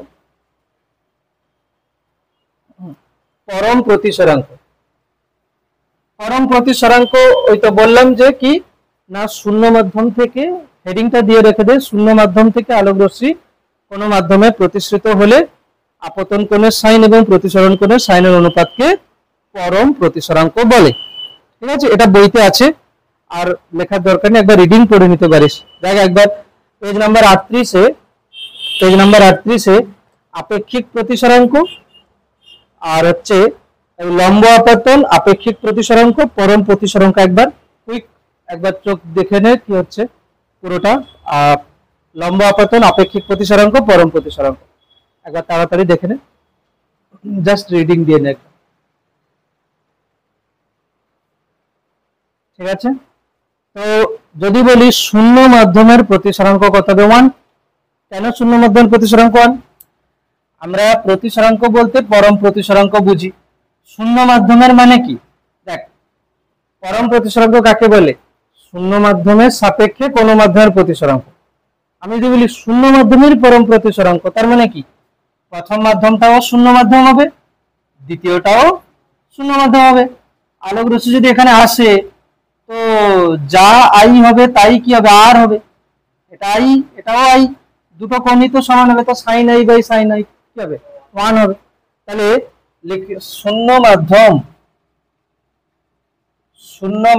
পরম প্রতিসরাঙ্ক, পরম প্রতিসরাঙ্ক ওই তো বললাম যে কি না, শূন্য মাধ্যম থেকে, হেডিংটা দিয়ে রেখে দে, শূন্য মাধ্যম থেকে আলোক রশ্মি কোনো মাধ্যমে প্রতিসৃত হলে আপতন কোণের সাইন এবং প্রতিসরণ কোণের সাইনের অনুপাতকে পরম প্রতিসরাঙ্ক বলে। ঠিক আছে, এটা বইতে আছে, আর লেখার দরকার নেই, একবার রিডিং পড়ে নিতে পারিস। দেখ একবার পেজ নাম্বার 38-এ পেজ নাম্বার 38-এ আপেক্ষিক প্রতিসরাঙ্ক আর হচ্ছে লম্ব আপতন, আপেক্ষিক প্রতিসরাঙ্ক, পরম প্রতিসরাঙ্ক একবার চোখ দেখে নে কি হচ্ছে পুরোটা। লম্ব আপতন, আপেক্ষিক প্রতিসরাঙ্ক, পরম প্রতিসরাঙ্ক একবার তাড়াতাড়ি দেখে নে, জাস্ট রিডিং দিয়ে নে। ঠিক আছে, তো যদি বলি শূন্য মাধ্যমের প্রতিসরাঙ্ক কত হবে? 1। কেন শূন্য মাধ্যমের প্রতিসরাঙ্ক 1? আমরা প্রতিসরাঙ্ক বলতে পরম প্রতিসরাঙ্ক বুঝি। শূন্য মাধ্যমের মানে কি? দেখ, পরম প্রতিসরাঙ্ক কাকে বলে? শূন্য মাধ্যমের সাপেক্ষে কোন মাধ্যমের প্রতিসরাঙ্ক। আমি যদি বলি শূন্য মাধ্যমের পরম প্রতিসরাঙ্ক, তার মানে কি প্রথম মাধ্যমটাও শূন্য মাধ্যম হবে, দ্বিতীয়টাও শূন্য মাধ্যম হবে। আলোক রশ্মি যদি এখানে আসে তো যা আই হবে তাই কি হবে? আর হবে। এটা আই, এটাও আই, দুটো কোণই তো সমান হবে, তো sine I by sine i কি হবে? 1 হবে। তাহলে শূন্য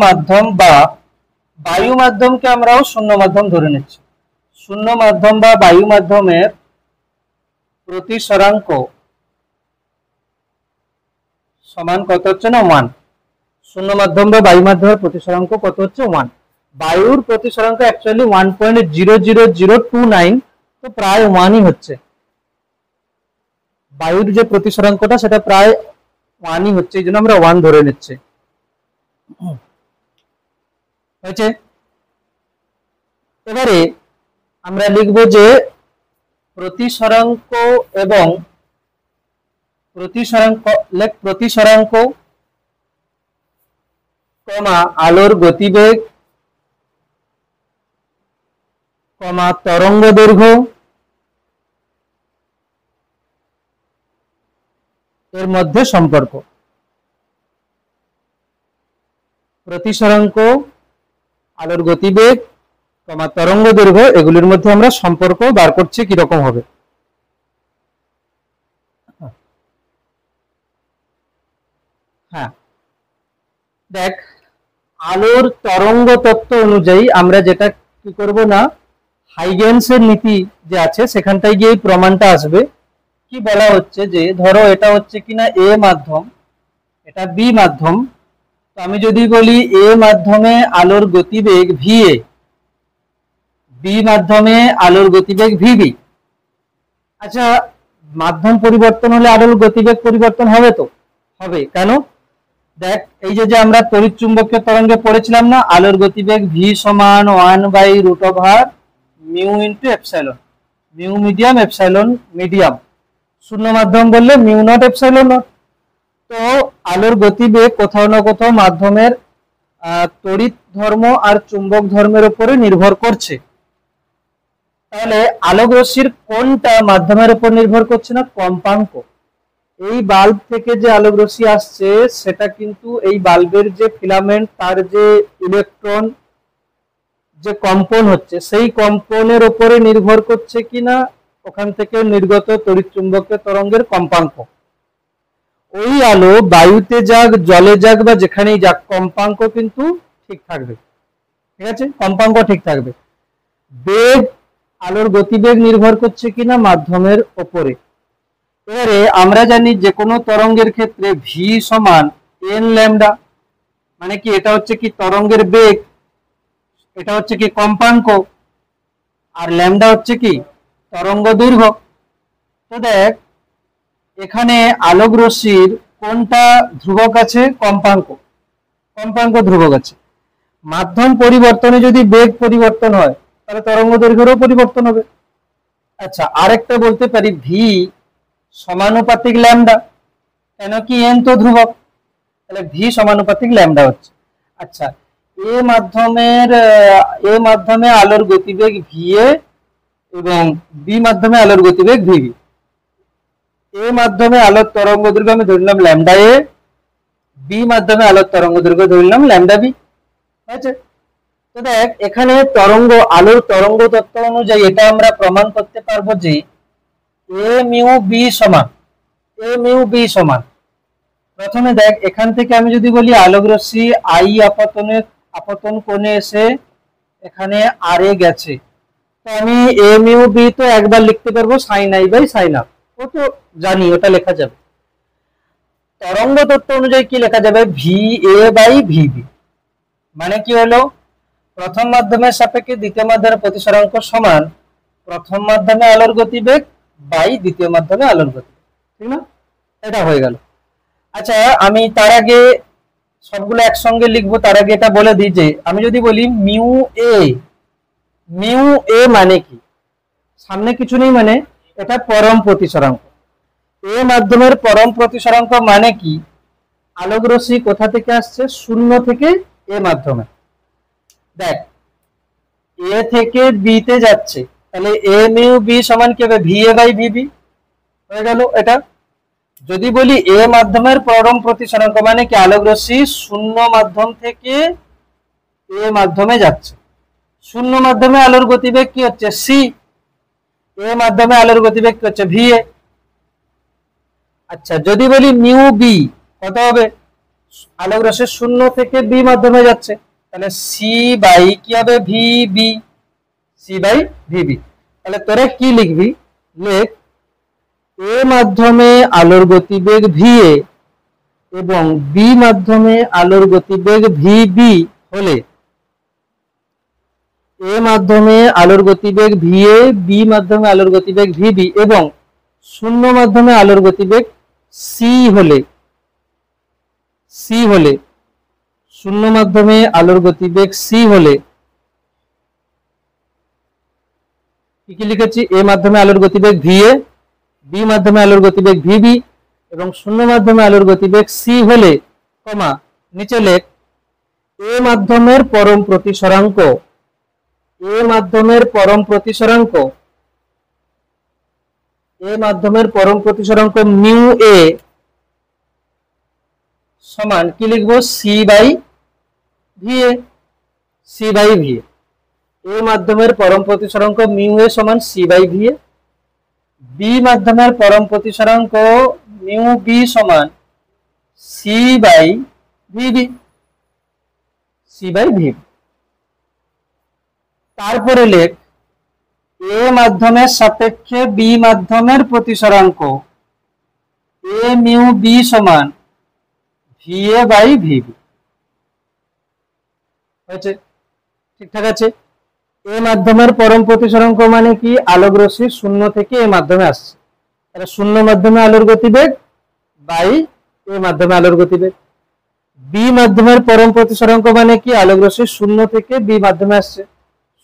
মাধ্যম বা বায়ু মাধ্যমকে আমরাও শূন্য মাধ্যম ধরে নিচ্ছি। শূন্য মাধ্যম বা বায়ু মাধ্যমের প্রতিসরাঙ্ক সমান কত হচ্ছে না? 1। শূন্য মাধ্যম বা বায়ু মাধ্যমের প্রতিসরাঙ্ক কত হচ্ছে? 1। বায়ুর প্রতিসরাঙ্ক অ্যাকচুয়ালি 1.00029, তো প্রায় 1ই হচ্ছে। বায়ুর যে প্রতিসরাঙ্কটা সেটা প্রায় 1ই হচ্ছে, এই জন্য আমরা 1 ধরে নিচ্ছি। হয়েছে? এবারে আমরা লিখব যে প্রতিসরাঙ্ক এবং প্রতিসরাঙ্ক আলোর গতিবেগ, তরঙ্গ দৈর্ঘ্য এর মধ্যে সম্পর্ক। প্রতিসরাঙ্ক, আলোর গতিবেগ, তরঙ্গ দৈর্ঘ্য, এগুলির মধ্যে আমরা সম্পর্ক বার করছি কিরকম হবে। হ্যাঁ, দেখ, আলোর তরঙ্গ তত্ত্ব অনুযায়ী আমরা যেটা কি করব না, হাইগেন্সের নীতি যে আছে সেখানটায় গিয়ে প্রমাণটা আসবে। কি বলা হচ্ছে যে ধরো এটা হচ্ছে কিনা এ মাধ্যম, এটা বি মাধ্যম, তো আমি যদি বলি এ মাধ্যমে আলোর গতিবেগ ভিএ, বি মাধ্যমে আলোর গতিবেগ ভিবি। আচ্ছা, মাধ্যম পরিবর্তন হলে আলোর গতিবেগ পরিবর্তন হবে? তো হবে। কেন? দেখ, এই যে আমরা তড়িৎ চুম্বকীয় তরঙ্গে পড়েছিলাম না, আলোর গতিবেগ ভি সমান 1/√μ into epsilon, mu medium, epsilon medium. শূন্য মাধ্যম বললে মিউ নট এপসাইলন নট। তো আলোর গতিবেগ কোথাও না কোথাও মাধ্যমের তড়িৎ ধর্ম আর চুম্বক ধর্মের উপরে নির্ভর করছে। তাহলে আলোক রশ্মির কোনটা মাধ্যমের উপর নির্ভর করছে না? কম্পাঙ্ক। এই বাল্ব থেকে যে আলোক রশ্মি আসছে সেটা কিন্তু এই বাল্বের যে ফিলামেন্ট, তার যে ইলেকট্রন যে কম্পন হচ্ছে সেই কম্পনের উপরে নির্ভর করছে কিনা ওখান থেকে নির্গত তড়িৎ চুম্বকীয় তরঙ্গের কম্পাঙ্ক। ওই আলো বায়ুতে যাক, জলে যাক বা যেখানেই যাক, কম্পাঙ্ক কিন্তু ঠিক থাকবে। ঠিক আছে, কম্পাঙ্ক ঠিক থাকবে। বেগ, আলোর গতিবেগ নির্ভর করছে কিনা মাধ্যমের উপরে। এবারে আমরা জানি যে কোনো তরঙ্গের ক্ষেত্রে ভি সমান এন ল্যামডা, মানে কি এটা হচ্ছে কি তরঙ্গের বেগ, এটা হচ্ছে কি কম্পাঙ্ক, আর ল্যামডা হচ্ছে কি তরঙ্গ দৈর্ঘ্য। তো দেখ, এখানে আলোক রশ্মির কোনটা ধ্রুবক আছে? কম্পাঙ্ক। কম্পাঙ্ক ধ্রুবক আছে। মাধ্যম পরিবর্তনে যদি বেগ পরিবর্তন হয় তাহলে তরঙ্গ দৈর্ঘ্যেরও পরিবর্তন হবে। আচ্ছা, আরেকটা বলতে পারি ভি সমানুপাতিক ল্যামডা, কেন কি এন তো ধ্রুবক, তাহলে ভি সমানুপাতিক ল্যামডা হচ্ছে। আচ্ছা, এ মাধ্যমে আলোর গতিবেগ ভিএ এবং বি মাধ্যমে আলোর গতিবেগ ভিবি। এ মাধ্যমে আলোর তরঙ্গ দৈর্ঘ্য আমি ধরলাম ল্যামডা এ, বি মাধ্যমে আলোর তরঙ্গ দৈর্ঘ্য ধরলাম ল্যামডা বি। আছে? তো দেখ, এখানে আলোর তরঙ্গ তত্ত্ব অনুযায়ী এটা আমরা প্রমাণ করতে পারবো যে এ মিউ বি সমান। প্রথমে দেখ, এখান থেকে আমি যদি বলি আলোক রশ্মি আই আপতন কোণে এসে এখানে আর এ গেছে, তো তো আমি এ মিউ বি তো একবার লিখতে পারবো সাইন আই বাই সাইন আর, ও তো জানি ওটা লেখা যাবে। তরঙ্গ তত্ত্ব অনুযায়ী কি লেখা যাবে, V A by V B. মানে কি হলো, প্রথম মাধ্যমের সাপেক্ষে দ্বিতীয় মাধ্যমের প্রতিসরাঙ্ক সমান প্রথম মাধ্যমে আলোর গতিবেগ বাই দ্বিতীয় মাধ্যমে আলোর গতিবেগ, ঠিক না? এটা হয়ে গেল। আচ্ছা, আমি তার আগে সবগুলো একসঙ্গে লিখবো, তার আগে এটা বলে দিই যে আমি যদি বলি মিউ এ মানে কি, সামনে কিছু নেই, মানে এটা পরম প্রতিসরাঙ্ক। এ মাধ্যমের পরম প্রতিসরাঙ্ক মানে কি, আলোক রশ্মি কোথা থেকে আসছে, শূন্য থেকে এ মাধ্যমে। দেখ, এ থেকে বি তে যাচ্ছে, তাহলে এ মিউ বি সমান কি হবে, V A by V B হয়ে গেল এটা। যদি বলি এ মাধ্যমের পরম প্রতিসরাঙ্ক মানে কি, আলোক রশ্মি শূন্য মাধ্যম থেকে এ মাধ্যমে যাচ্ছে, শূন্য মাধ্যমে আলোর গতিবেগ কি হচ্ছে সি, এ মাধ্যমে আলোর গতিবেগ কি হচ্ছে ভি এ। আচ্ছা, যদি বলি মিউ বি কত হবে, আলোক রশ্মি শূন্য থেকে বি মাধ্যমে যাচ্ছে, তাহলে সি বাই কি হবে V B, C by V B. তাহলে তোরা কি লিখবি, লেখ এ মাধ্যমে আলোর গতিবেগ ভি এ এবং বি মাধ্যমে আলোর গতিবেগ ভি বি হলে এ মাধ্যমে আলোর গতিবেগ ভি এ, বি মাধ্যমে আলোর গতিবেগ ভি বি এবং শূন্য মাধ্যমে আলোর গতিবেগ সি হলে শূন্য মাধ্যমে আলোর গতিবেগ সি হলে কি লিখেছি, এ মাধ্যমে আলোর গতিবেগ ভি এ, বি মাধ্যমে আলোর গতিবেগ ভি বি এবং শূন্য মাধ্যমে আলোর গতিবেগ সি হলে, কমা নিচে লেখ এ মাধ্যমের পরম প্রতিসরাঙ্ক, এ মাধ্যমের পরম প্রতিসরাঙ্ক, এ মাধ্যমের পরম প্রতিসরাঙ্ক মিউ এ সমান কি লিখবো, c by V a, c by V a. A মাধ্যমের পরম প্রতিসরাঙ্ক মিউ এ সমান c by V a, b মাধ্যমের পরম প্রতিসরাঙ্ক মিউ বি সমান c by V B, C by v. তারপরে লেখ এ মাধ্যমের সাপেক্ষে বি মাধ্যমের প্রতিসরাঙ্ক এ মিউ বি সমান V A by V b. হয়েছে, ঠিকঠাক আছে। এ মাধ্যমের পরম প্রতিসরাঙ্ক মানে কি, আলোক রশ্মি শূন্য থেকে এ মাধ্যমে আসছে, তাহলে শূন্য মাধ্যমে আলোর গতিবেগ বাই এ মাধ্যমে আলোর গতিবেগ। বি মাধ্যমের পরম প্রতিসরাঙ্ক মানে কি, আলোক রশ্মি শূন্য থেকে বি মাধ্যমে আসছে,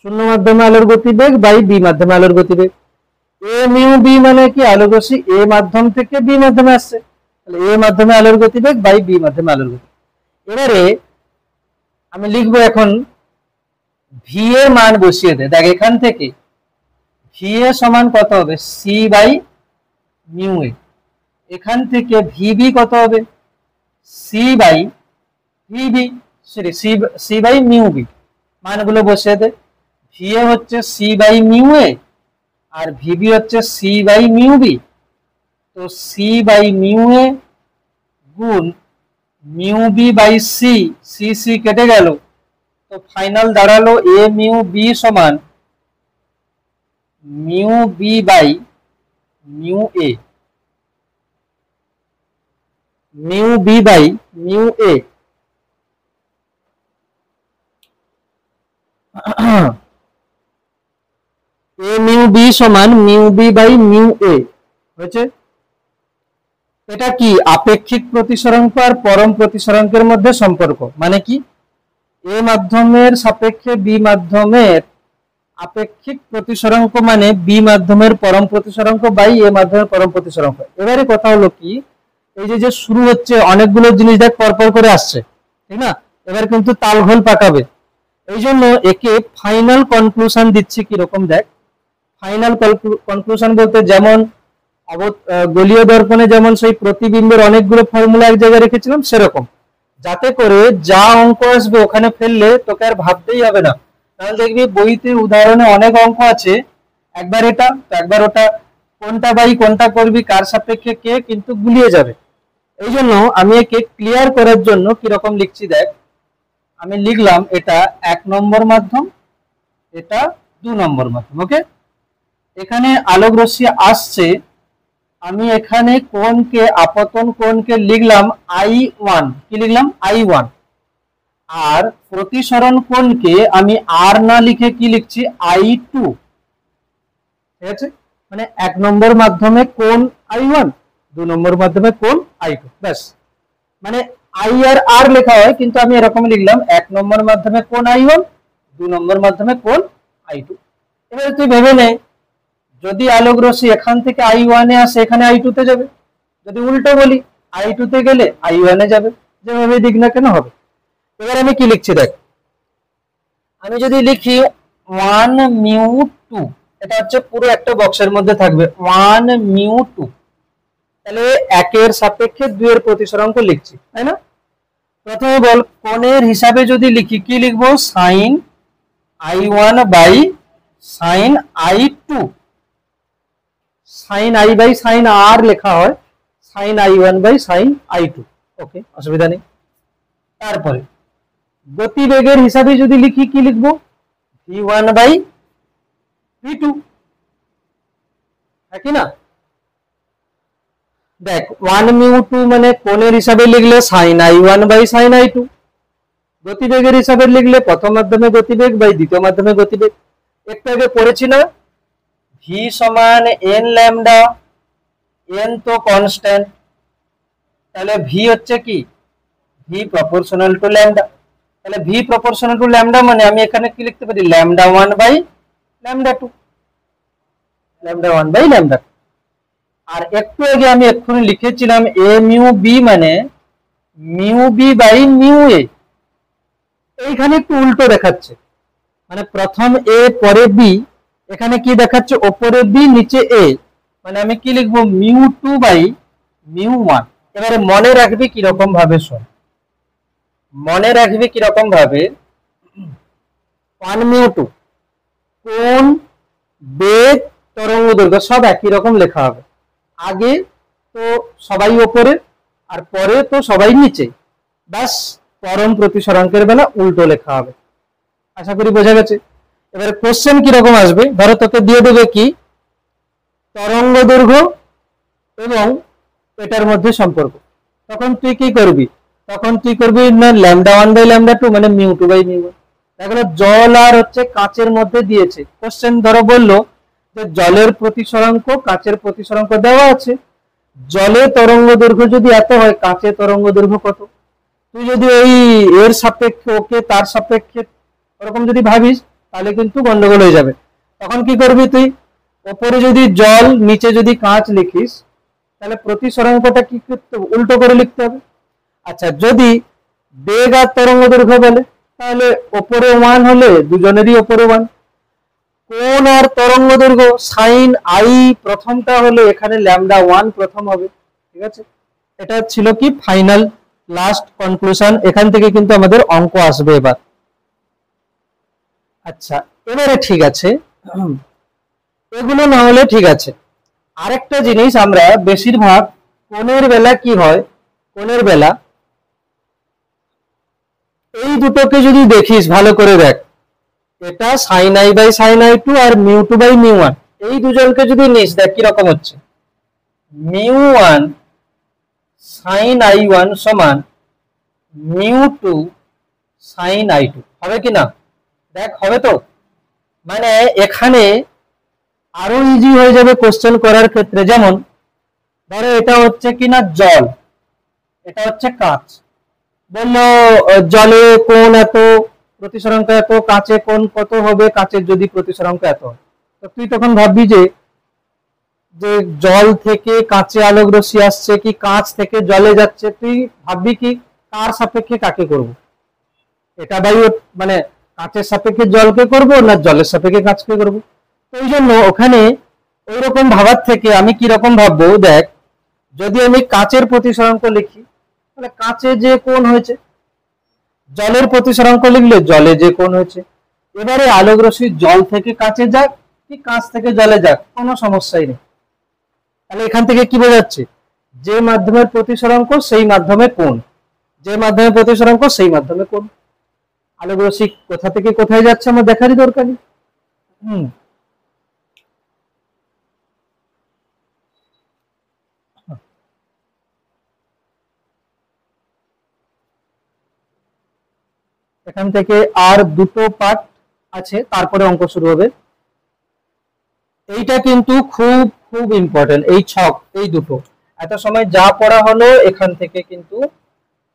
শূন্য মাধ্যমে আলোর গতিবেগ বাই বি মাধ্যমে আলোর গতিবেগ। এ মিউ বি মানে কি, আলোক রশ্মি এ মাধ্যম থেকে বি মাধ্যমে আসছে, তাহলে এ মাধ্যমে আলোর গতিবেগ বাই বি মাধ্যমে আলোর গতিবেগ। এবারে আমি লিখবো এখন ভি এর মান বসিয়ে দে। দেখ, এখান থেকে ভি এ সমান কত হবে, সি বাই মিউ এ। এখান থেকে ভিবি কত হবে, C by V B, sorry C by mu B. মানগুলো বসিয়ে দে, ভি এ হচ্ছে সি বাই মিউ এ আর ভিবি হচ্ছে সি বাই মিউ বি। তো সি বাই মিউ এ গুণ mu B by C, C C কেটে গেল, তো ফাইনাল দাঁড়ালো এ মিউ বি সমান mu B by mu A, mu B by mu A. A mu B সমান mu B by mu A হয়েছে। এটা কি, আপেক্ষিক প্রতিসরাঙ্ক আর পরম প্রতিসরাঙ্কের মধ্যে সম্পর্ক। মানে কি, এ মাধ্যমের সাপেক্ষে বি মাধ্যমের আপেক্ষিক প্রতিসরাঙ্ক মানে বি মাধ্যমের পরম প্রতিসরাঙ্ক বাই এ মাধ্যমের পরম প্রতিসরাঙ্ক। এবারে কথা হলো কি, এই যে শুরু হচ্ছে অনেকগুলো জিনিস দেখ পরপর করে আসছে, ঠিক না? এবার কিন্তু তালঘোল পাকাবে, এই জন্য একে ফাইনাল কনক্লুশন দিচ্ছি। কিরকম দেখ, ফাইনাল কনক্লুশন বলতে যেমন গোলীয় দর্পণে যেমন সেই প্রতিবিম্বের অনেকগুলো ফর্মুলা এক জায়গায় রেখেছিলাম, সেরকম যাতে করে যা অঙ্ক আসবে ওখানে ফেললে তোকে আর ভাবতেই হবে না। তাহলে দেখবি বইতে উদাহরণে অনেক অঙ্ক আছে, একবার এটা তো একবার ওটা, কোনটা বাই কোনটা করবি, কার সাপেক্ষে কে, কিন্তু গুলিয়ে যাবে। এই জন্য আমি একে ক্লিয়ার করার জন্য কিরকম লিখছি দেখ, আমি লিখলাম এটা 1 নম্বর মাধ্যম, এটা 2 নম্বর মাধ্যম। ওকে, এখানে আলোক রশ্মি আসছে, আমি এখানে কোণকে আপতন কোণকে লিখলাম I1, কি লিখলাম I1, আর প্রতিসরণ কোণকে আমি আর না লিখে কি লিখছি I2। ঠিক আছে, মানে 1 নম্বর মাধ্যমে কোণ I1, 2 নম্বর মাধ্যমে কোণ I2, ব্যাস। মানে I আর আর লেখা হয়, কিন্তু আমি এরকম লিখলাম 1 নম্বর মাধ্যমে কোণ I1, 2 নম্বর মাধ্যমে কোণ I2। এবারে তুই ভেবে নে, যদি আলোক রশ্মি এখান থেকে I1 এ আসে এখানে I2 তে যাবে, যদি উল্টো বলি I2 তে গেলে I1 এ যাবে, যেভাবে দিক না কেন হবে। এবার আমি কি লিখছি দেখ, আমি যদি লিখি 1 মিউ 2, এটা হচ্ছে পুরো একটা বক্সের মধ্যে থাকবে 1 মিউ 2, তাহলে 1 এর সাপেক্ষে 2 এর প্রতিসরাঙ্ক লিখছি, তাই না। প্রথমে বল কোণের হিসাবে যদি লিখি কি লিখবো, sin I1 by sin I2, sin I by sin R লেখা হয় sin I1 by sin I2। ওকে, অসুবিধা নেই। তারপরে গতিবেগের হিসাবে যদি লিখি কি লিখবো, V1 বাই V2, কি না। দেখ 1 মিউ 2 মানে কোণের হিসাবে লিখলে sin I1 by sin I2, গতিবেগের হিসাবে লিখলে প্রথম মাধ্যমে গতিবেগ বাই দ্বিতীয় মাধ্যমে গতিবেগ। একটু আগে পড়েছি না, v সমান n ল্যামডা, n তো কনস্ট্যান্ট, তাহলে v হচ্ছে কি v প্রপোর্শনাল টু ল্যামডা। তাহলে v প্রপোর্শনাল টু ল্যামডা মানে আমি এখানে কি লিখতে পারি, lambda 1 by lambda 2, lambda 1 by lambda 2। আর একটু আগে আমি এক্ষুনি লিখেছিলাম a মিউ b মানে mu b by mu a, এইখানে একটু উল্টো দেখাচ্ছে, মানে প্রথম a পরে b, এখানে কি দেখাচ্ছে উপরে b নিচে a, মানে আমি কি লিখবো মিউ 2 বাই মিউ 1। এবারে মনে রাখবি কি রকম ভাবে, শোন, মনে রাখবি কি রকম ভাবে, 1 মিউ 2 কোণ, বেগ, তরঙ্গ দৈর্ঘ্য সব একই রকম লেখা হবে। আগে তো সবাই উপরে আর পরে তো সবাই নিচে, ব্যাস পরম প্রতিসরাঙ্কের বেলা উল্টো লেখা হবে। আশা করি বোঝা গেছে। এবারে কোশ্চেন কি রকম আসবে, ধরো তোকে দিয়ে দেবে কি তরঙ্গ দৈর্ঘ্য এবং এটার মধ্যে সম্পর্ক, তখন তুই কি করবি, তখন তুই করবি না ল্যামডা 1 বাই ল্যামডা 2 মানে মিউ 2 বাই মিউ 1। দেখো জল আর হচ্ছে কাচের মধ্যে দিয়েছে, কোশ্চেন ধরো বললো যে জলের প্রতিসরাঙ্ক কাচের প্রতিসরাঙ্ক দেওয়া আছে, জলে তরঙ্গ দৈর্ঘ্য যদি এত হয় কাচে তরঙ্গ দৈর্ঘ্য কত, তুই যদি ওই এর সাপেক্ষে ওকে তার সাপেক্ষে ওরকম যদি ভাবিস তাহলে কিন্তু গন্ডগোল হয়ে যাবে। তখন কি করবি, তুই উপরে যদি জল নিচে যদি কাঁচ লিখিস তাহলে প্রতিসরাঙ্কটা কি করতে হবে, উল্টো করে লিখতে হবে। আচ্ছা, যদি বেগ আর তরঙ্গ দৈর্ঘ্য বলে তাহলে উপরে 1 হলে দুজনেরই উপরে 1, কোণ আর তরঙ্গ দৈর্ঘ্য সাইন আই প্রথমটা হলে এখানে ল্যামডা 1 প্রথম হবে। ঠিক আছে, এটা ছিল কি ফাইনাল লাস্ট কনক্লুশন, এখান থেকে কিন্তু আমাদের অঙ্ক আসবে এবার। আচ্ছা, এবারে ঠিক আছে, এগুলো না হলে ঠিক আছে। আরেকটা জিনিস আমরা বেশিরভাগ কোণের বেলা কি হয়, কোণের বেলা এই দুটোকে যদি দেখিস ভালো করে দেখ, এটা sin i by sin i2 আর মিউ 2 বাই মিউ 1, এই দুজনকে যদি নিস দেখ কি রকম হচ্ছে, মিউ 1 sin i1 সমান মিউ 2 sin i2, হবে কি না, দেখ হবে তো। মানে এখানে আরো ইজি হয়ে যাবে কোশ্চেন করার ক্ষেত্রে। যেমন ধরো এটা হচ্ছে কিনা জল, এটা হচ্ছে কাঁচ, বললো জলে কোণ এত, প্রতিসরাঙ্ক এত, কাঁচে কোণ কত হবে, কাঁচের যদি প্রতিসরাঙ্ক এত হয়, তো তুই তখন ভাববি যে জল থেকে কাঁচে আলোক রশ্মি আসছে কি কাঁচ থেকে জলে যাচ্ছে, তুই ভাববি কি কার সাপেক্ষে কাকে করব, এটা বাই মানে কাঁচের সাপেক্ষে জলকে করব না জলের সাপেক্ষে কাঁচকে করব। তো এই জন্য ওখানে ওই রকম ভাবার থেকে আমি কি রকম ভাববো, দেখ যদি আমি কাঁচের প্রতিসরাঙ্ক লিখি তাহলে কাঁচে যে কোণ হয়েছে, জলের প্রতিসরাঙ্ক লিখলে জলে যে কোণ হয়েছে। এবারে আলোক রশ্মি জল থেকে কাঁচে যাক কি কাঁচ থেকে জলে যাক কোনো সমস্যাই নেই। তাহলে এখান থেকে কি বোঝাচ্ছে, যে মাধ্যমের প্রতিসরাঙ্ক সেই মাধ্যমে কোণ, যে মাধ্যমে প্রতিসরাঙ্ক সেই মাধ্যমে কোণ। আলোক রশ্মি কোথা থেকে কোথায় যাচ্ছে আমার দেখারই দরকার নেই। হুম এখান থেকে আর দুটো পার্ট আছে, তারপরে অঙ্ক শুরু হবে। এইটা কিন্তু খুব খুব ইম্পর্টেন্ট, এই ছক এই দুটো এত সময় যা পড়া হলো এখান থেকে কিন্তু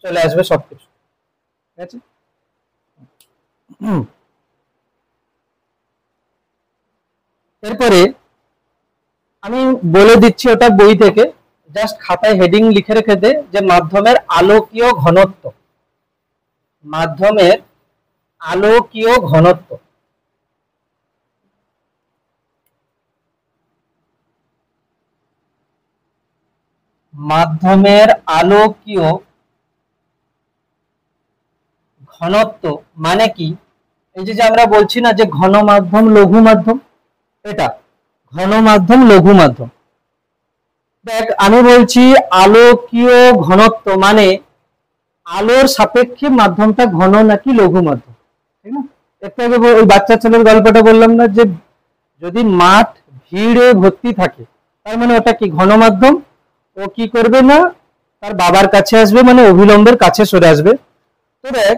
চলে আসবে সবকিছু, ঠিক আছে। হুম, এরপরে আমি বলে দিচ্ছি ওটা বই থেকে, জাস্ট খাতায় হেডিং লিখে রেখে দে যে মাধ্যমের আলোকীয় ঘনত্ব, মাধ্যমের আলোকীয় ঘনত্ব। মাধ্যমের আলোকীয় ঘনত্ব মানে কি? এই যে আমরা বলছি না যে ঘন মাধ্যম লঘু মাধ্যম, এটা ঘন মাধ্যম লঘু মাধ্যম। দেখ আমি বলছি আলোকীয় ঘনত্ব মানে আলোর সাপেক্ষে মাধ্যমটা ঘন নাকি লঘু মাধ্যম, ঠিক না। একটু আগে ওই বাচ্চা ছেলের গল্পটা বললাম না, যে যদি মাঠ ভিড়ে ভর্তি থাকে তার মানে ওটা কি ঘন মাধ্যম। ও কি করবে না, তার বাবার কাছে আসবে, মানে অবিলম্বের কাছে সরে আসবে। তো দেখ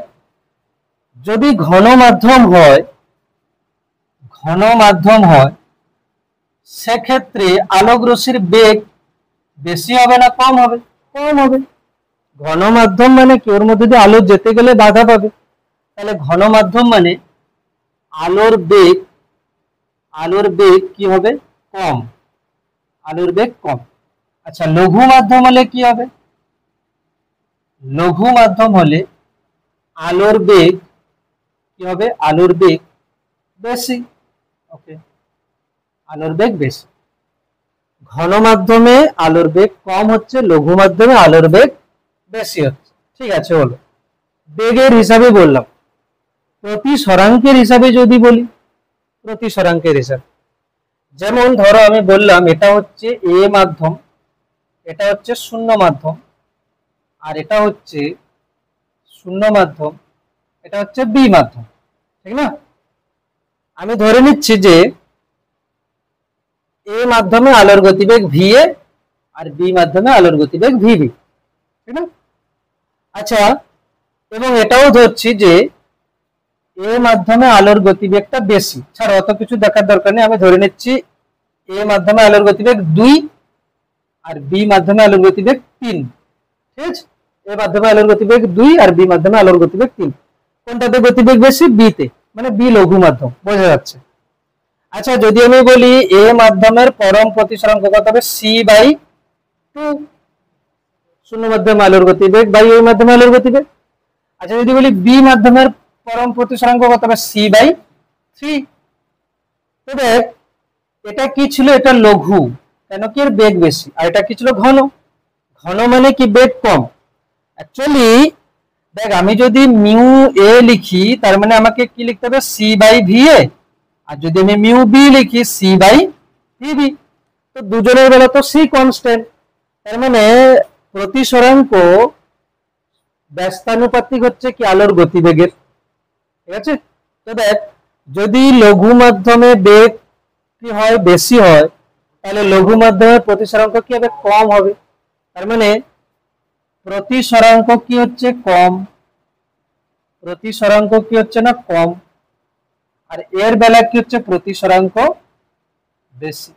যদি ঘন মাধ্যম হয়, ঘন মাধ্যম হয় সেক্ষেত্রে আলোক রশ্মির বেগ বেশি হবে না কম হবে? কম হবে। ঘন মাধ্যম মানে কি, ওর মধ্যে দিয়ে আলো যেতে গেলে বাধা পাবে, তাহলে ঘন মাধ্যম মানে আলোর বেগ, আলোর বেগ কি হবে? কম, আলোর বেগ কম। আচ্ছা লঘু মাধ্যম হলে কি হবে? লঘু মাধ্যম হলে আলোর বেগ কি হবে? আলোর বেগ বেশি। ওকে, আলোর বেগ বেশি। ঘন মাধ্যমে আলোর বেগ কম হচ্ছে, লঘু মাধ্যমে আলোর বেগ বেশি হচ্ছে, ঠিক আছে। হলো বেগের হিসাবে বললাম। প্রতিসরাঙ্কের হিসাবে যদি বলি, প্রতিসরাঙ্কের হিসাবে যেমন ধরো আমি বললাম এটা হচ্ছে এ মাধ্যম, এটা হচ্ছে শূন্য মাধ্যম, আর এটা হচ্ছে শূন্য মাধ্যম, এটা হচ্ছে বি মাধ্যম, ঠিক না। আমি ধরে নিচ্ছি যে এ মাধ্যমে আলোর গতিবেগ ভি এ আর বি মাধ্যমে আলোর গতিবেগ ভি বি, ঠিক না। আচ্ছা এবং এটাও ধরছি যে এ মাধ্যমে আলোর গতিবেগটা বেশি, ছাড়া অত কিছু দেখার দরকার নেই, আমি ধরে নিচ্ছি এ মাধ্যমে আলোর গতিবেগ 2 আর বি মাধ্যমে আলোর গতিবেগ 3, ঠিক আছে। এ মাধ্যমে আলোর গতিবেগ 2 আর বি মাধ্যমে আলোর গতিবেগ 3, কোনটাতে গতিবেগ বেশি? বি তে, মানে বি লঘু মাধ্যম, বোঝা যাচ্ছে। আচ্ছা যদি আমি বলি এ মাধ্যমের পরম প্রতিসরাঙ্ক কত হবে? c/2, শূন্য মাধ্যমে আলোর গতিবেগ বাই ওই মাধ্যমে আলোর গতিবেগ। আচ্ছা যদি বলি বি মাধ্যমের পরম প্রতিসরাঙ্ক কত হবে? c/3। তো দেখ এটা কি ছিল? এটা লঘু, কেন কি এর বেগ বেশি, আর এটা কি ছিল? ঘন। ঘন মানে কি বেগ কম। অ্যাকচুয়ালি দেখ আমি যদি মিউ এ লিখি তার মানে আমাকে কি লিখতে হবে? c/va, আর যদি আমি মিউ বি লিখি c/vb। তো দুজনের বেলা তো c কনস্ট্যান্ট, তার মানে প্রতিসরাঙ্ক ব্যস্তানুপাতিক হচ্ছে কি আলোর গতিবেগের, ঠিক আছে। তো দেখ যদি লঘু মাধ্যমে বেগ কি হয়? বেশি হয়, তাহলে লঘু মাধ্যমের প্রতিসরাঙ্ক কি হবে? কম হবে। তার মানে প্রতিসরাঙ্ক কি হচ্ছে? কম। প্রতিসরাঙ্ক কি হচ্ছে না? কম। আর এর বেলা কি হচ্ছে? প্রতিসরাঙ্ক বেশি।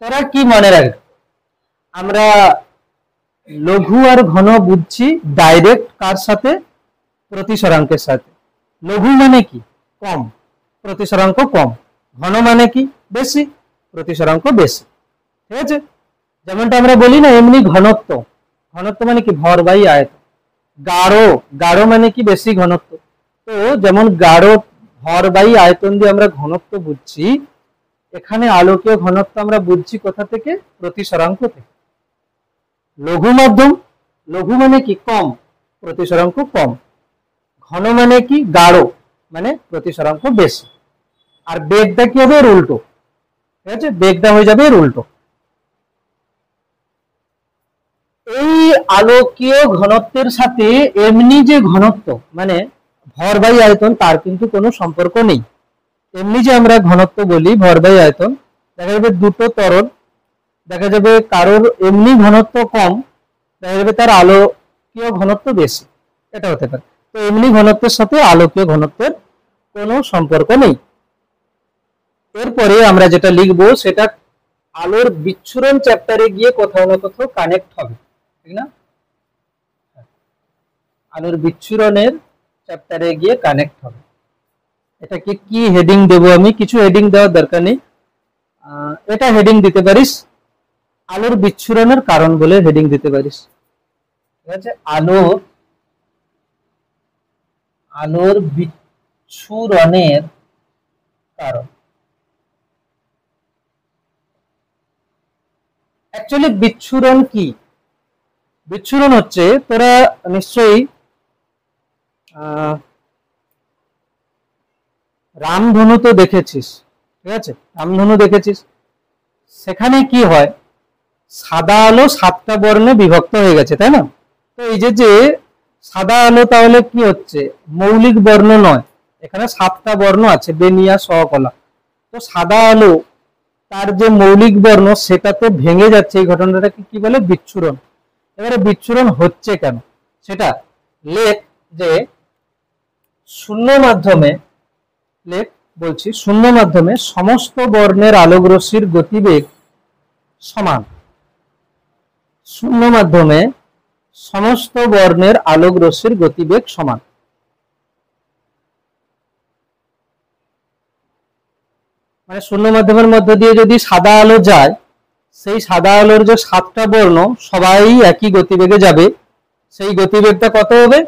তোরা কি মনে রাখবে? আমরা লঘু আর ঘন বুঝছি ডাইরেক্ট কার সাথে? প্রতিসরাঙ্কের সাথে। লঘু মানে কি? কম, প্রতিসরাঙ্ক কম। ঘন মানে কি? বেশি, প্রতিসরাঙ্ক বেশি, ঠিক আছে। যেমনটা আমরা বলি না এমনি ঘনত্ব, ঘনত্ব মানে কি? ভর বাই আয়তন। গাঢ়, গাঢ় মানে কি? বেশি ঘনত্ব। তো যেমন গাঢ় ভর বাই আয়তন দিয়ে আমরা ঘনত্ব বুঝছি, এখানে আলোকীয় ঘনত্ব আমরা বুঝছি কোথা থেকে? প্রতিসরাঙ্ক থেকে। লঘু মাধ্যম, লঘু মানে কি? কম, প্রতিসরাঙ্ক কম। ঘন মানে কি? গাঢ়, মানে প্রতিসরাঙ্ক বেশি। আর বেগটা কি হবে? এর উল্টো, ঠিক আছে, বেগটা হয়ে যাবে এর উল্টো। এই আলোকীয় ঘনত্বের সাথে এমনি যে ঘনত্ব, মানে ভর বাই আয়তন তার কিন্তু কোনো সম্পর্ক নেই। এমনি যে আমরা ঘনত্ব বলি ভর বাই আয়তন, দেখা যাবে দুটো তরল, দেখা যাবে কারোর এমনি ঘনত্ব কম, দেখা যাবে তার আলোকীয় ঘনত্ব বেশি, এটা হতে পারে। তো এমনি ঘনত্বের সাথে আলোকীয় ঘনত্বের কোনো সম্পর্ক নেই। এরপরে আমরা যেটা লিখবো সেটা আলোর বিচ্ছুরণ চ্যাপ্টারে গিয়ে কোথাও না কোথাও কানেক্ট হবে, ঠিক না? আলোর বিচ্ছুরণের চ্যাপ্টারে গিয়ে কানেক্ট হবে। এটাকে কি হেডিং দেব আমি? কিছু হেডিং দেওয়ার দরকার নেই, এটা হেডিং দিতে পারিস আলোর বিচ্ছুরণের কারণ বলে হেডিং দিতে পারিস, ঠিক আছে? আলোর বিচ্ছুরণের কারণ। অ্যাকচুয়ালি বিচ্ছুরণ কি? বিচ্ছুরণ হচ্ছে, তোরা নিশ্চয়ই রামধনু তো দেখেছিস, ঠিক আছে? রামধনু দেখেছিস, সেখানে কি হয়, সাদা আলো 7টা বর্ণে বিভক্ত হয়ে গেছে, তাই না? তো এই যে সাদা আলো তাহলে কি হচ্ছে, মৌলিক বর্ণ নয়, এখানে 7টা বর্ণ আছে, বেনিয়া সহকলা। তো সাদা আলো তার যে মৌলিক বর্ণ সেটা তো ভেঙে যাচ্ছে, এই ঘটনাটাকে কি বলে, বিচ্ছুরণ। এবারে বিচ্ছুরণ হচ্ছে কেন সেটা লেখ, যে শূন্য মাধ্যমে, লেখ বলছি, শূন্য মাধ্যমে সমস্ত বর্ণের আলোক রশ্মির গতিবেগ সমান। শূন্য মাধ্যমে সমস্ত বর্ণের আলোক রশ্মির গতিবেগ সমান। মানে শূন্য মাধ্যমের মধ্য দিয়ে যদি সাদা আলো যায়, সেই সাদা আলোর যে 7টা বর্ণ সবাই একই গতিবেগে যাবে, সেই গতিবেগটা কত হবে,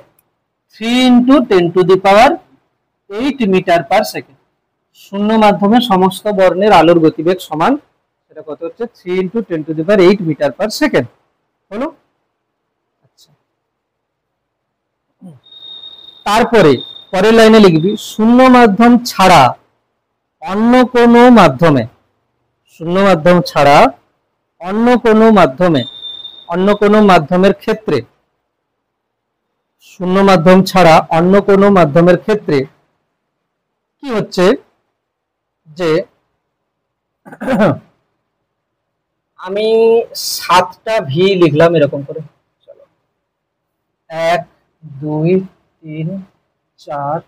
3 × 10⁸ মিটার পার সেকেন্ড। শূন্য মাধ্যমে সমস্ত বর্ণের আলোর গতিবেগ সমান, সেটা কত হচ্ছে, 3 × 10⁸ মিটার পার সেকেন্ড হলো। আচ্ছা, তারপরে পরের লাইনে লিখবি, শূন্য মাধ্যম ছাড়া অন্য কোনো মাধ্যমে, শূন্য মাধ্যম ছাড়া অন্য কোনো মাধ্যমে, অন্য কোনো মাধ্যমের ক্ষেত্রে, শূন্য মাধ্যম ছাড়া অন্য কোনো মাধ্যমের ক্ষেত্রে কি হচ্ছে, যে আমি 7টা ভি লিখলাম এরকম করে, চলো 1 2 3 4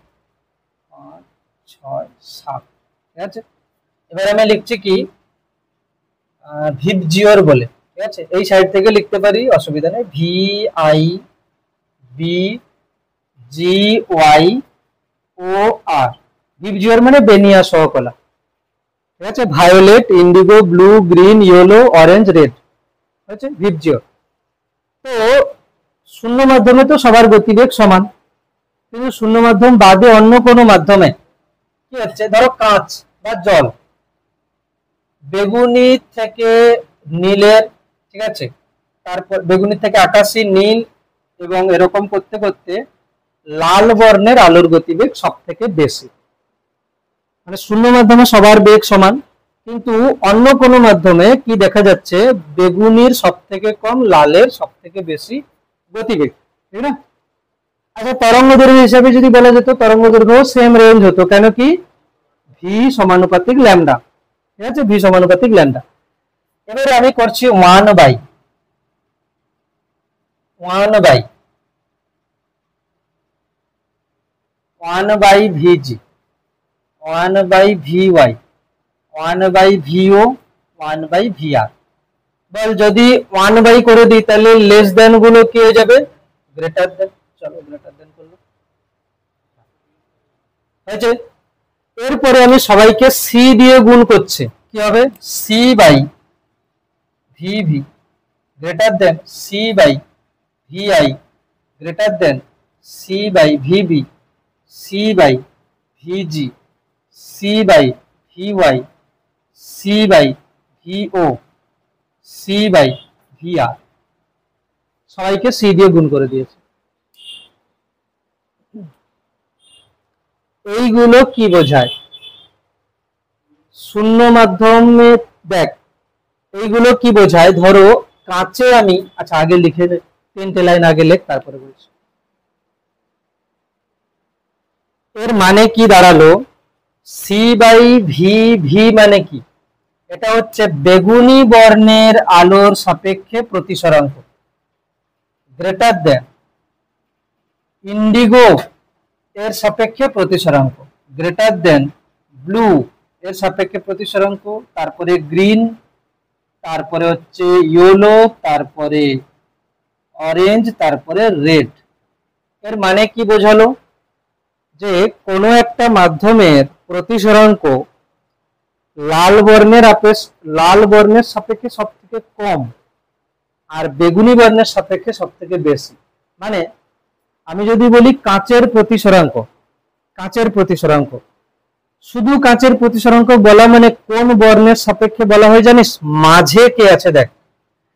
5 6 7, ঠিক আছে? এবার আমি লিখছি কি, ভিবজিওর বলে, ঠিক আছে? এই সাইড থেকে লিখতে পারি, অসুবিধা নেই। VIBGYOR, ভিবজিওর মানে বেনিয়া সহকলা, ঠিক আছে? Violet, indigo, blue, green, yellow, orange, red হচ্ছে ভিবজিওর। তো শূন্য মাধ্যমে তো সবার গতিবেগ সমান, কিন্তু শূন্য মাধ্যম বাদে অন্য কোনো মাধ্যমে কি হচ্ছে, ধরো কাঁচ বা জল, বেগুনি থেকে নীলের, ঠিক আছে, তারপর বেগুনি থেকে আকাশী, নীল, এবং এরকম করতে করতে লাল বর্ণের আলোর গতিবেগ সব থেকে বেশি। মানে শূন্য মাধ্যমে সবার বেগ সমান, কিন্তু অন্য কোনো মাধ্যমে কি দেখা যাচ্ছে, বেগুনির সব থেকে কম, লালের সব থেকে বেশি গতিবেগ, ঠিক না? আচ্ছা, তরঙ্গ দৈর্ঘ্য হিসাবে যদি বলা যেত, তরঙ্গ দৈর্ঘ্য সেম রেঞ্জ হতো, কেন কি, ভি সমানুপাতিক ল্যামডা, ঠিক আছে? ভি সমানুপাতিক ল্যামডা। এবারে আমি করছি 1/VG, 1/VY, 1/VO, 1/VR। বল যদি 1 করে দিই তাহলে লেস দেন গুলো কি হয়ে যাবে, গ্রেটার দেন। চলো গ্রেটার দেন করলো, হয়েছে? এরপরে আমি সবাইকে সি দিয়ে গুণ করছি, কি হবে, C/VV greater than C/VI greater than C/VB, C/VG, C/VY, C/VO, C/VR। সবাইকে সি দিয়ে গুণ করে দিয়েছে। এইগুলো কি বোঝায়, শূন্য মাধ্যমে, দেখ এইগুলো কি বোঝায়, ধরো কাঁচে আমি, আচ্ছা আগে লিখে নে, 3টে লাইন আগে লেখ, তারপরে বলছি। এর মানে কি দাঁড়ালো, সি বাই ভি, ভি মানে কি, এটা হচ্ছে বেগুনি বর্ণের আলোর সাপেক্ষে প্রতিসরাঙ্ক, গ্রেটার দেন ইন্ডিগো এর সাপেক্ষে প্রতিসরাঙ্ক, গ্রেটার দেন ব্লু এর সাপেক্ষে প্রতিসরাঙ্ক, তারপরে গ্রিন, তারপরে হচ্ছে ইয়েলো, তারপরে অরেঞ্জ, তারপরে রেড। এর মানে কি বোঝালো, যে কোনো একটা মাধ্যমের প্রতিসরাঙ্ক লাল বর্ণের সাপেক্ষে সব থেকে কম আর বেগুনি বর্ণের সাপেক্ষে সব থেকে বেশি। মানে আমি যদি বলি কাঁচের প্রতিসরাঙ্ক, শুধু কাঁচের প্রতিসরাঙ্ক বলা মানে কোন বর্ণের সাপেক্ষে বলা হয় জানিস, মাঝে কে আছে দেখ,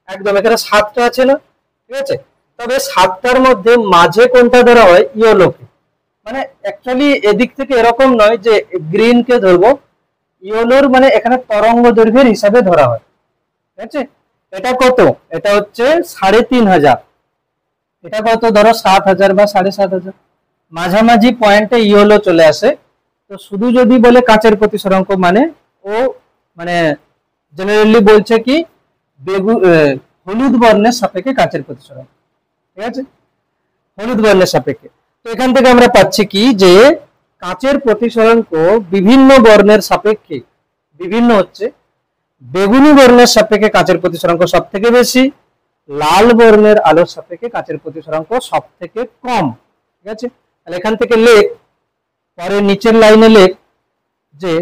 একদম এখানে 7টা আছে না, ঠিক আছে, তবে 7টার মধ্যে মাঝে কোনটা ধরা হয়, ইয়েলোকে। মানে অ্যাকচুয়ালি এদিক থেকে এরকম নয় যে গ্রিন কে ধরবো, ইয়েলোর মানে এখানে তরঙ্গ দৈর্ঘ্যের হিসাবে ধরা হয়, ঠিক আছে। এটা কত, এটা হচ্ছে 3500, এটা কত ধরো 7000 বা 7500, মাঝামাঝি পয়েন্টে ইয়েলো চলে আসে। তো শুধু যদি বলে কাঁচের প্রতিসরাঙ্ক মানে ও মানে জেনারেলি বলছে কি হলুদ বর্ণের সাপেক্ষে কাঁচের প্রতিসরাঙ্ক, ঠিক আছে, হলুদ বর্ণের সাপেক্ষে। তো এখান থেকে আমরা পাচ্ছি কি যে কাঁচের প্রতিসরাঙ্ক বিভিন্ন বর্ণের সাপেক্ষে বিভিন্ন হচ্ছে, বেগুনি বর্ণের সাপেক্ষে কাঁচের প্রতিসরাঙ্ক সব থেকে বেশি, লাল বর্ণের আলোর সাপেক্ষে কাঁচের প্রতিসরাঙ্ক সব থেকে কম, ঠিক আছে। তাহলে এখান থেকে লেখ, পরে নিচের লাইনে লেখ যে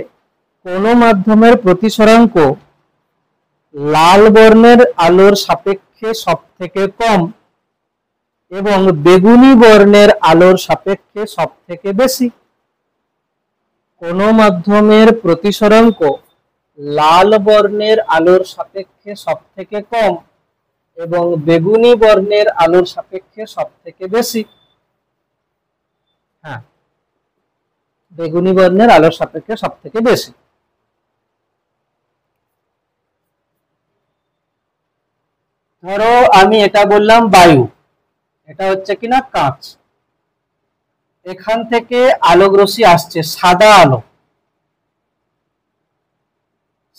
কোন মাধ্যমের প্রতিসরাঙ্ক লাল বর্ণের আলোর সাপেক্ষে সব থেকে কম এবং বেগুনি বর্ণের আলোর সাপেক্ষে সব থেকে বেশি। কোন মাধ্যমের প্রতিসরাঙ্ক লাল বর্ণের আলোর সাপেক্ষে সব থেকে কম এবং বেগুনি বর্ণের আলোর সাপেক্ষে সব থেকে বেশি। হ্যাঁ, বেগুনি বর্ণের আলোর সাপেক্ষে সব থেকে বেশি। ধরো আমি এটা বললাম বায়ু, এটা হচ্ছে কিনা কাঁচ, এখান থেকে আলোক রশ্মি আসছে, সাদা আলো,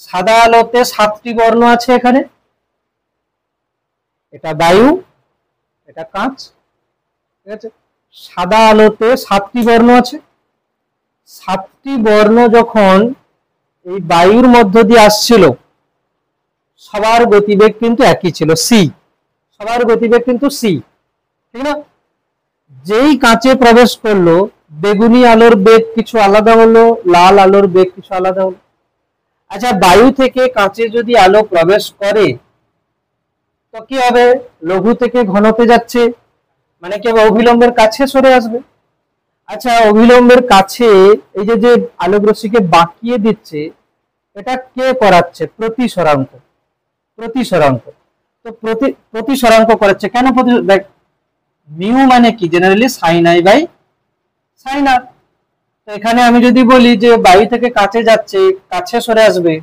সাদা আলোতে 7টি বর্ণ আছে এখানে, এটা বায়ু, এটা কাঁচ, ঠিক আছে। সাদা আলোতে 7টি বর্ণ আছে, 7টি বর্ণ যখন এই বায়ুর মধ্য দিয়ে আসছিল, সবার গতিবেগ কিন্তু একই ছিল, সি, সবার গতিবেগ কিন্তু সি, ঠিক না। যেই কাঁচে প্রবেশ করলো, বেগুনি আলোর বেগ কিছু আলাদা হলো, লাল আলোর বেগ কিছু আলাদা হলো। আচ্ছা, বায়ু থেকে কাঁচে যদি আলো প্রবেশ করে তো কি হবে, লঘু থেকে ঘনতে যাচ্ছে, মানে কি হবে, অভিলম্বের কাছে সরে আসবে। আচ্ছা, অভিলম্বের কাছে এই যে আলোক রশ্মিকে বাঁকিয়ে দিচ্ছে, এটা কে করাচ্ছে, প্রতিসরাঙ্ক, প্রতিসরাঙ্ক। তো প্রতিসরাঙ্ক করাচ্ছে কেন, দেখ মিউ মানে কি, generally sine I by sine R. তো এখানে আমি যদি বলি যে বায়ু থেকে কাছে যাচ্ছে, কাছে সরে আসবে,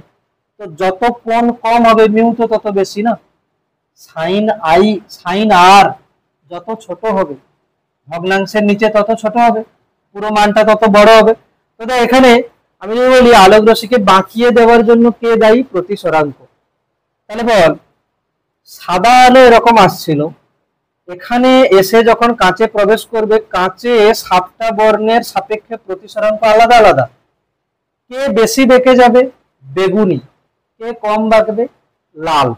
তো যত কোণ কম হবে মিউ তো তত বেশি না, সাইন আই সাইন আর যত ছোট হবে, ভগ্নাংশের নিচে তত ছোট হবে, পুরো মানটা তত বড় হবে। তো এখানে আমি যদি বলি আলোক রশ্মিকে বাঁকিয়ে দেওয়ার জন্য কে দায়ী, প্রতিসরাঙ্ক। তাহলে বল, সাদা আলো এরকম আসছিল, এখানে এসে যখন কাঁচে প্রবেশ করবে, কাঁচে 7টা বর্ণের সাপেক্ষে প্রতিসরাঙ্ক আলাদা আলাদা, কে বেশি বেঁকে যাবে, বেগুনি, কে কম বাঁকবে, লাল।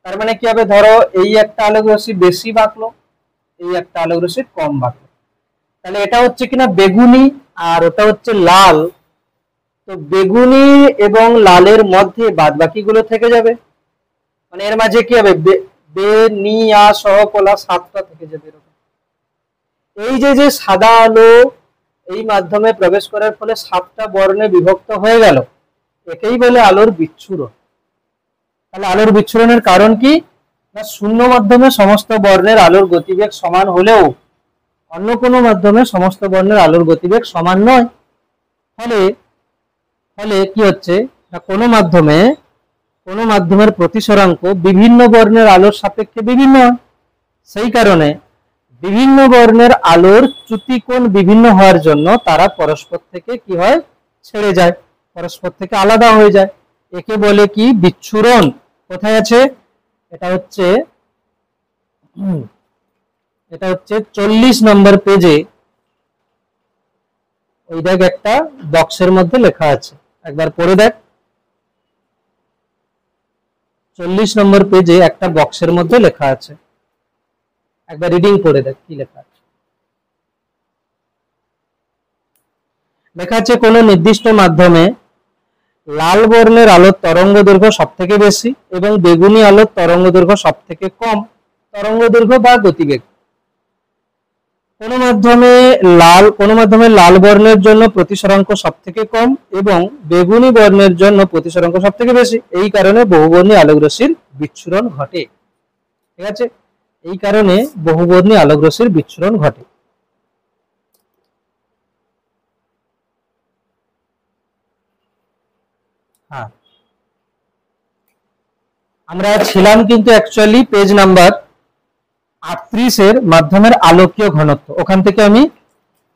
তার মানে কি হবে, ধরো এই একটা আলোক রশ্মি বেশি বাঁকলো, এই একটা আলোক রশ্মি কম বাঁকলো, তাহলে এটা হচ্ছে কিনা বেগুনি আর ওটা হচ্ছে লাল। তো বেগুনি এবং লালের মধ্যে বাদ বাকি গুলো থেকে যাবে, মানে এর মাঝে কি হবে, বে নি আ সহ কলা 7টা থেকে যাবে। এই যে সাদা আলো এই মাধ্যমে প্রবেশ করার ফলে 7টা বর্ণে বিভক্ত হয়ে গেল, একেই বলে আলোর বিচ্ছুরণ। তাহলে আলোর বিচ্ছুরণের কারণ কি, না শূন্য মাধ্যমে সমস্ত বর্ণের আলোর গতিবেগ সমান হলেও অন্য কোনো মাধ্যমে সমস্ত বর্ণের আলোর গতিবেগ সমান নয়। ফলে কি হচ্ছে না, কোনো মাধ্যমের প্রতিসরাঙ্ক বিভিন্ন বর্ণের আলোর সাপেক্ষে বিভিন্ন হয়। সেই কারণে বিভিন্ন বর্ণের আলোর চ্যুতিকোণ বিভিন্ন হওয়ার জন্য তারা পরস্পর থেকে কি হয়, ছেড়ে যায়, পরস্পর থেকে আলাদা হয়ে যায়। একে বলে কি, বিচ্ছুরণ। কোথায় আছে, এটা হচ্ছে 40 নম্বর পেজে। ওই দেখ, একটা বক্সের মধ্যে লেখা আছে, একবার পড়ে দেখ। 40 নম্বর পেজে একটা বক্সের মধ্যে লেখা আছে, একবার রিডিং করে দেখ কি লেখা আছে। লেখা আছে, কোন নির্দিষ্ট মাধ্যমে লাল বর্ণের আলোর তরঙ্গ দৈর্ঘ্য সব থেকে বেশি এবং বেগুনি আলোর তরঙ্গ দৈর্ঘ্য সব থেকে কম তরঙ্গ দৈর্ঘ্য বা গতিবেগ। কোন মাধ্যমে লাল বর্ণের জন্য প্রতিসরাঙ্ক সব থেকে কম এবং বেগুনি বর্ণের জন্য প্রতিসরাঙ্ক সব থেকে বেশি। এই কারণে বহুবর্ণী আলোক রশ্মির বিচ্ছুরণ ঘটে। ঠিক আছে, এই কারণে বহুবর্ণী আলোক রশ্মির বিচ্ছুরণ ঘটে। হ্যাঁ, আমরা ছিলাম কিন্তু অ্যাকচুয়ালি পেজ নাম্বার 38 এর মাধ্যমের আলোকীয় ঘনত্ব। ওখান থেকে আমি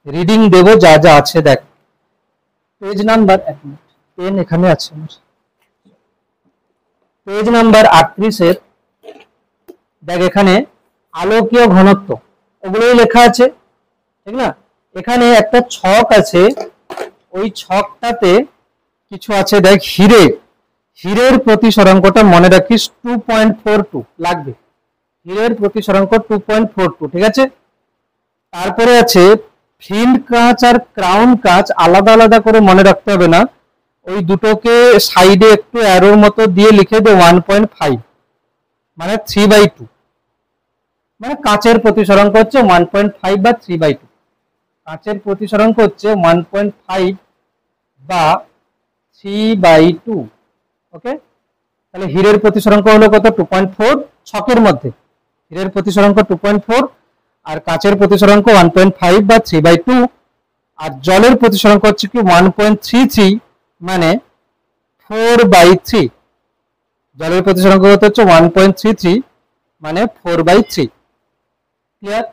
রিডিং দেব যা যা আছে। দেখ, পেজ নাম্বার 10 এখানে আছে, পেজ নাম্বার 38 এর দেখ, এখানে আলোকীয় ঘনত্ব ওগুলোই লেখা আছে, ঠিক না? এখানে একটা ছক আছে, ওই ছকটাতে কিছু আছে। দেখ, হীরের প্রতিসরাঙ্কটা মনে রাখিস 2.42 লাগবে। হীরের প্রতিসরাঙ্ক 2.42, ঠিক আছে? তারপরে আছে ফিল্ড কাঁচ আর ক্রাউন কাঁচ, আলাদা আলাদা করে মনে রাখতে হবে না, ওই দুটোকে সাইডে একটু অ্যারোর মতো দিয়ে লিখে দে 1.5, মানে 3/2। মানে কাঁচের প্রতিসরাঙ্ক হচ্ছে 1.5 বা 3/2। কাঁচের প্রতিসরাঙ্ক হচ্ছে 1.5 বা 3/2। ওকে, তাহলে হীরের প্রতিসরাঙ্ক হলো কত, 2.4। ছকের মধ্যে হীরের প্রতিসরাঙ্ক 2.4 আর কাঁচের প্রতিসরাঙ্ক 1.5 বা 3/2। আর জলের প্রতিসরাঙ্ক হচ্ছে কি 1.33, মানে 4/3। জলের প্রতিসরাঙ্ক হচ্ছে 1.33, মানে 4/3। ক্লিয়ার?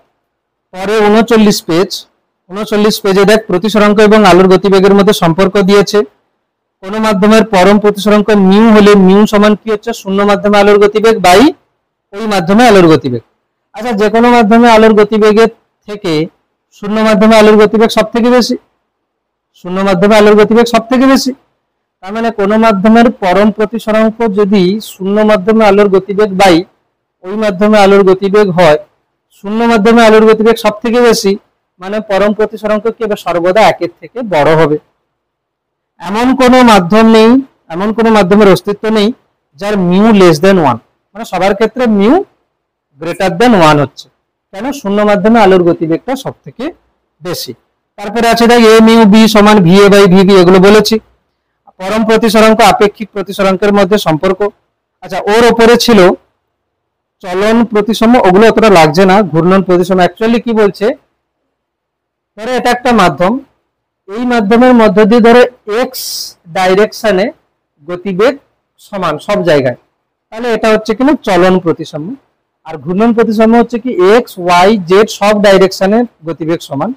পরে 39 পেজে দেখ, প্রতিসরাঙ্ক এবং আলোর গতিবেগের মধ্যে সম্পর্ক দিয়েছে। কোন মাধ্যমের পরম প্রতিসরাঙ্ক মিউ হলে মিউ সমান কি হচ্ছে, শূন্য মাধ্যমে আলোর গতিবেগ বাই ওই মাধ্যমে আলোর গতিবেগ। আচ্ছা, যে কোনো মাধ্যমে আলোর গতিবেগের থেকে শূন্য মাধ্যমে আলোর গতিবেগ সব থেকে বেশি। শূন্য মাধ্যমে আলোর গতিবেগ সব থেকে বেশি, তার মানে কোন মাধ্যমের পরম প্রতিসরাঙ্ক যদি শূন্য মাধ্যমে আলোর গতিবেগ বাই ওই মাধ্যমে আলোর গতিবেগ হয়, শূন্য মাধ্যমে আলোর গতিবেগ সব থেকে বেশি, মানে পরম প্রতিসরাঙ্ক কি হবে, সর্বদা 1-এর থেকে বড় হবে। এমন কোনো মাধ্যম নেই, এমন কোনো মাধ্যমের অস্তিত্ব নেই যার মিউ <1, মানে সবার ক্ষেত্রে মিউ <1 হচ্ছে। কেন? শূন্য মাধ্যমে আলোর গতিবেগটা সব থেকে বেশি। তারপরে আছে দেখ, এ মিউ বি সমান ভি এ বাই ভিবি, এগুলো বলেছি। পরম প্রতিসরাঙ্ক আপেক্ষিক প্রতিসরাঙ্কের মধ্যে সম্পর্ক। আচ্ছা, ওর ওপরে ছিল চলন প্রতিসম, ওগুলো অতটা লাগছে না। ঘূর্ণন প্রতিসম অ্যাকচুয়ালি কি বলছে, ধরো এটা একটা মাধ্যম, এই মাধ্যমের মধ্য দিয়ে ধরো এক্স ডাইরেকশনে গতিবেগ সমান সব জায়গায়, তাহলে এটা হচ্ছে কিনা চলন প্রতিসাম্য। আর ঘূর্ণন প্রতিসাম্য হচ্ছে কি এক্স ওয়াই জেড সব ডাইরেকশনে গতিবেগ সমান।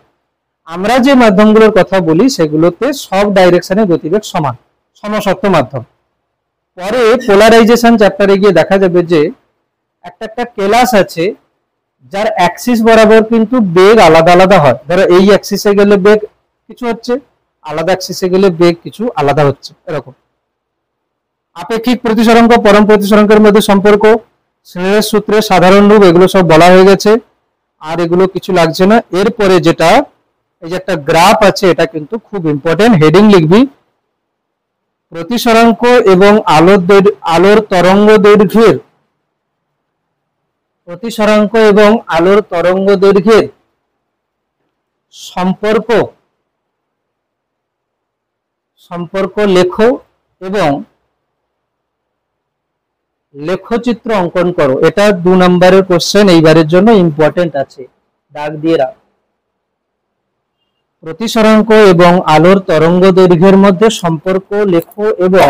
আমরা যে মাধ্যমগুলোর কথা বলি সেগুলোতে সব ডাইরেকশনে গতিবেগ সমান, সমসত্ব মাধ্যম। পরে পোলারাইজেশন চ্যাপ্টারে গিয়ে দেখা যাবে যে একটা কেলাস আছে যার অ্যাক্সিস বরাবর কিন্তু বেগ আলাদা আলাদা হয়। ধরো এই অ্যাক্সিসে গেলে বেগ কিছু হচ্ছে, আলাদা অ্যাক্সিসে গেলে বেগ কিছু আলাদা হচ্ছে, এরকম। আপেক্ষিক প্রতিসরাঙ্ক পরম প্রতিসরাঙ্কের মধ্যে সম্পর্ক, স্নেলের সূত্রে সাধারণ রূপ, এগুলো সব বলা হয়ে গেছে, আর এগুলো কিছু লাগছে না। এরপরে যেটা, এই যে একটা গ্রাফ আছে, এটা কিন্তু খুব ইম্পর্টেন্ট, হেডিং লিখবি, প্রতিসরাঙ্ক এবং আলোর তরঙ্গ দৈর্ঘ্যের, প্রতিসরাঙ্ক এবং আলোর তরঙ্গ দৈর্ঘ্যের সম্পর্ক লেখো এবং লেখচিত্র অঙ্কন করো। এটা 2 নম্বরের কোশ্চেন, এইবারের জন্য ইম্পর্টেন্ট আছে, দাগ দিয়ে রাখ। প্রতিসরাঙ্ক এবং আলোর তরঙ্গ দৈর্ঘ্যের মধ্যে সম্পর্ক লেখো এবং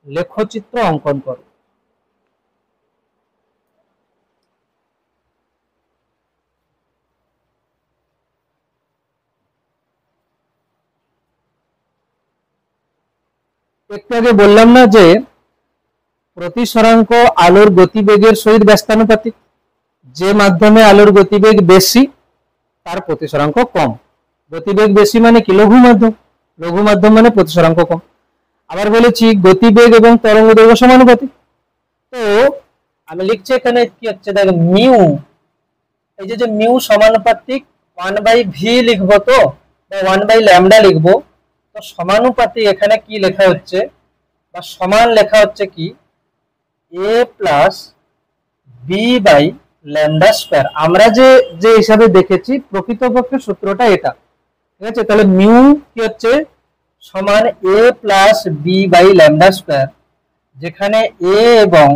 লেখচিত্র অঙ্কন করো। একটু আগে বললাম না যে প্রতিসরাঙ্ক আলোর গতিবেগের সহিত ব্যস্তানুপাতিক, যে মাধ্যমে আলোর গতিবেগ বেশি তার প্রতিসরাঙ্ক কম। গতিবেগ বেশি মানে কি? লঘু মাধ্যম, লঘু মাধ্যম মানে প্রতিসরাঙ্ক কম। আবার বলেছি গতিবেগ এবং তরঙ্গ দৈর্ঘ্য সমানুপাতিক। তো আমি লিখছি এখানে কি হচ্ছে, দেখো মিউ, এই যে মিউ সমানুপাতিক 1/v লিখবো, তো 1/λ লিখবো। তো সমানুপাতিক এখানে কি লেখা হচ্ছে বা সমান লেখা হচ্ছে কি, a plus B by lambda square. আমরা যে যে হিসাবে দেখেছি প্রকৃতপক্ষে সূত্রটা এটা, ঠিক আছে? তাহলে মিউ কি হচ্ছে সমান a plus B by lambda square, যেখানে a এবং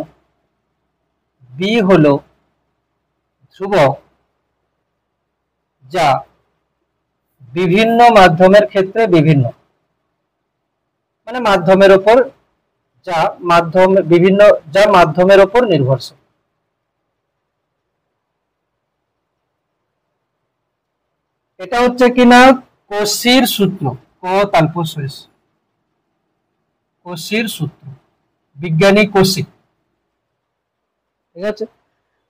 b হলো ধ্রুবক যা বিভিন্ন মাধ্যমের ক্ষেত্রে বিভিন্ন, মানে মাধ্যমের উপর যা মাধ্যম বিভিন্ন যা মাধ্যমের উপর নির্ভরশীল। এটা হচ্ছে কিনা কোশির সূত্র, কোশির সূত্র, বিজ্ঞানী কোশি, ঠিক আছে?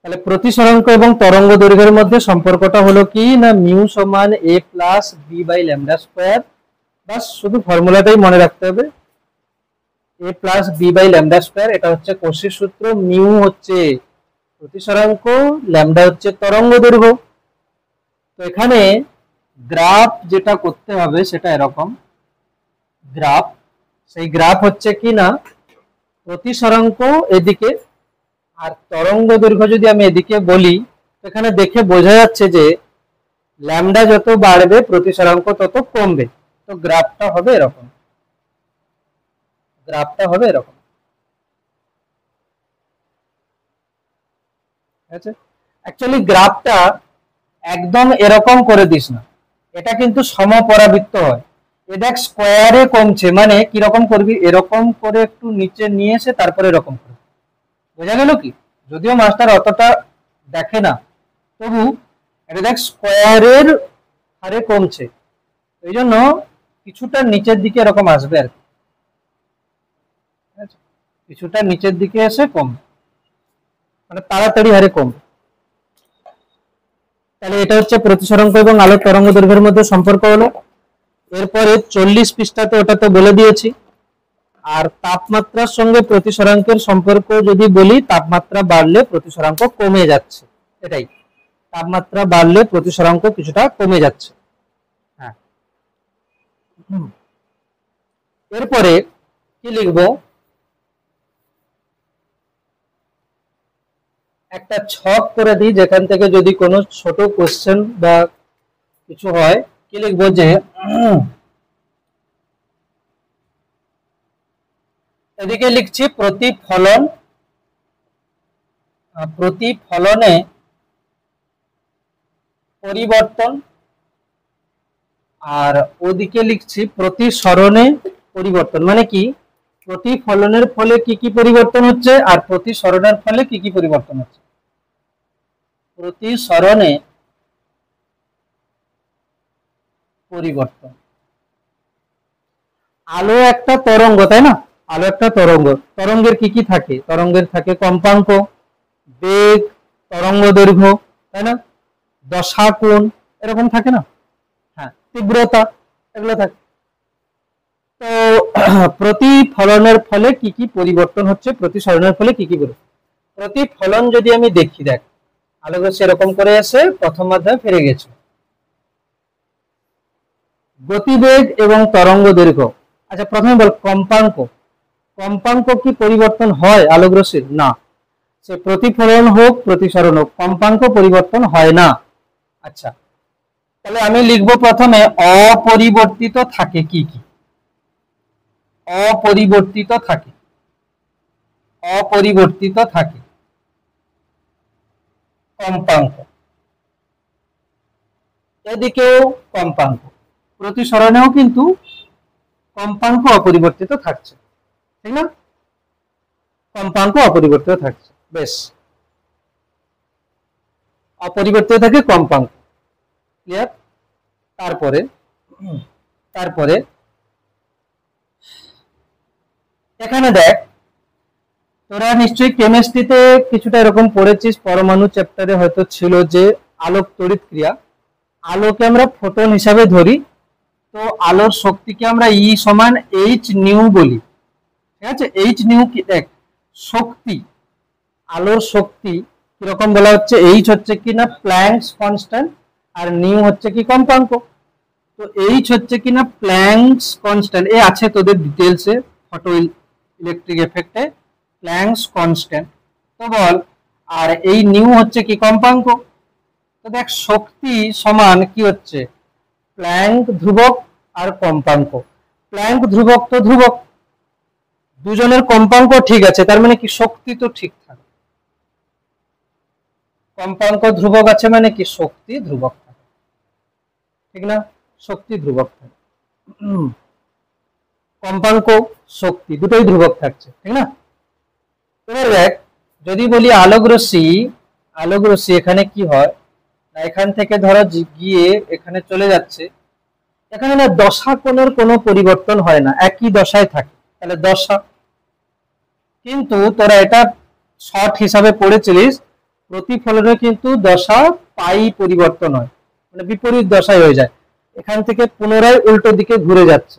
তাহলে প্রতিসরাঙ্ক এবং তরঙ্গ দৈর্ঘ্যের মধ্যে সম্পর্কটা হলো কি না, মিউ সমান a plus B by lambda square. বাস শুধু ফর্মুলাটাই মনে রাখতে হবে, a plus B by lambda square. এটা হচ্ছে কোশির সূত্র। মিউ হচ্ছে প্রতিসরাঙ্ক, ল্যামডা হচ্ছে তরঙ্গ দৈর্ঘ্য। তো এখানে গ্রাফ যেটা করতে হবে সেটা এরকম গ্রাফ, সেই গ্রাফ হচ্ছে কি না প্রতিসরাঙ্ক এদিকে আর তরঙ্গ দৈর্ঘ্য যদি আমি এদিকে বলি, এখানে দেখে বোঝা যাচ্ছে যে ল্যামডা যত বাড়বে প্রতিসরাঙ্ক তত কমবে। তো গ্রাফটা হবে এরকম, গ্রাফটা হবে এরকম, ঠিক আছে? অ্যাকচুয়ালি গ্রাফটা একদম এরকম করে দিস না, এটা কিন্তু সমপরাবৃত্ত হয়। এ দেখ স্কোয়ারে কমছে, মানে কিরকম করবি, এরকম করে একটু নিচে নিয়ে এসে তারপরে এরকম করে। বোঝা গেল কি? যদিও মাস্টার অতটা দেখে না, তবু এটা দেখ স্কোয়ারের হারে কমছে, এই জন্য কিছুটা নিচের দিকে এরকম আসবে আর কি, কিছুটা নিচের দিকে এসে কম, মানে তাড়াতাড়ি হারে কম। তাহলে এটা হচ্ছে প্রতিসরাঙ্ক এবং আলোর তরঙ্গ দৈর্ঘ্যের মধ্যে সম্পর্ক হলো। এরপরে 40 পৃষ্ঠাতে ওটা তো বলে দিয়েছি। আর তাপমাত্রার সঙ্গে প্রতিসরাঙ্কের সম্পর্ক যদি বলি, তাপমাত্রা বাড়লে প্রতিসরাঙ্ক কমে যাচ্ছে, এটাই, তাপমাত্রা বাড়লে প্রতিসরাঙ্ক কিছুটা কমে যাচ্ছে। হ্যাঁ, এরপরে কি লিখবো, একটা ছক করে দিই, যেখান থেকে যদি কোনো ছোট কোশ্চেন বা কিছু হয়, কি লিখবো যে এদিকে লিখছি প্রতিফলন, প্রতিফলনে পরিবর্তন, আর ওদিকে লিখছি প্রতিসরণে পরিবর্তন। মানে কি, প্রতিফলনের ফলে কি কি পরিবর্তন হচ্ছে আর প্রতিসরণের ফলে কি কি পরিবর্তন হচ্ছে। প্রতিসরণে পরিবর্তন, আলো একটা তরঙ্গ, তাই না? আলো একটা তরঙ্গ, তরঙ্গের কি কি থাকে, তরঙ্গের থাকে কম্পাঙ্ক, বেগ, তরঙ্গ দৈর্ঘ্য, তাই না? দশা, কোণ, এরকম থাকে না? হ্যাঁ, তীব্রতা, এগুলো থাকে। তো প্রতিফলনের ফলে কি কি পরিবর্তন হচ্ছে, প্রতিসরণের ফলে কি কি পরিবর্তন। প্রতিফলন যদি আমি দেখি, দেখ আলোক রশ্মি এরকম করে এসে প্রথম মাধ্যমে ফিরে গেছে, গতিবেগ এবং তরঙ্গ দৈর্ঘ্য। আচ্ছা প্রথমে বল কম্পাঙ্ক, কম্পাঙ্ক কি পরিবর্তন হয় আলোক রশ্মির? না, সে প্রতিফলন হোক প্রতিসরণ হোক, কম্পাঙ্ক পরিবর্তন হয় না। আচ্ছা, তাহলে আমি লিখবো প্রথমে অপরিবর্তিত থাকে কি কি, অপরিবর্তিত থাকে, অপরিবর্তিত থাকে কম্পাঙ্ক, এদিকেও কম্পাঙ্ক, প্রতিসরণেও কিন্তু কম্পাঙ্ক অপরিবর্তিত থাকছে, ঠিক না? কম্পাঙ্ক অপরিবর্তিত থাকছে, বেশ, অপরিবর্তিত থাকে কম্পাঙ্ক, ক্লিয়ার? তারপরে তারপরে এখানে দেখ, তোরা নিশ্চয়ই কেমিস্ট্রিতে কিছুটা এরকম পড়েছিস, পরমাণু চ্যাপ্টারে হয়তো ছিল যে আলোক তড়িৎ ক্রিয়া, আলোকে আমরা ফোটন হিসাবে ধরি, তো আলোর শক্তিকে আমরা ই সমান এইচ নিউ বলি, ঠিক আছে। এইচ নিউ কি দেখ শক্তি, আলোর শক্তি কিরকম বলা হচ্ছে, এইচ হচ্ছে কি না প্ল্যাঙ্কস কনস্ট্যান্ট, আর নিউ হচ্ছে কি কম্পাঙ্ক। তো এইচ হচ্ছে কি না প্ল্যাঙ্কস কনস্ট্যান্ট, এ আছে তোদের ডিটেলসে ফটো ইলেকট্রিক এফেক্টে প্ল্যাঙ্কস কনস্ট্যান্ট, তো বল। আর এই নিউ হচ্ছে কি কম্পাঙ্ক। তো দেখ শক্তি সমান কি হচ্ছে প্ল্যাঙ্ক ধ্রুবক আর কম্পাঙ্ক। প্ল্যাঙ্ক ধ্রুবক তো ধ্রুবক, দুজনের কম্পাঙ্ক ঠিক আছে, তার মানে কি শক্তি তো ঠিক থাকে। কম্পাঙ্ক ধ্রুবক আছে মানে কি শক্তি ধ্রুবক থাকে, ঠিক না, শক্তি ধ্রুবক থাকে। কম্পাঙ্ক শক্তি দুটোই ধ্রুবক থাকছে, ঠিক না। এবার দেখ যদি বলি আলোক রশ্মি এখানে কি হয় না, এখান থেকে ধরো গিয়ে এখানে চলে যাচ্ছে, এখানে না দশা কোণের কোনো পরিবর্তন হয় না, একই দশায় থাকে, তাহলে দশা। কিন্তু তোরা এটা শর্ট হিসাবে পড়েছিলিস, প্রতিফলনে কিন্তু দশা পাই পরিবর্তন হয়, মানে বিপরীত দশায় হয়ে যায়, এখান থেকে পুনরায় উল্টো দিকে ঘুরে যাচ্ছে,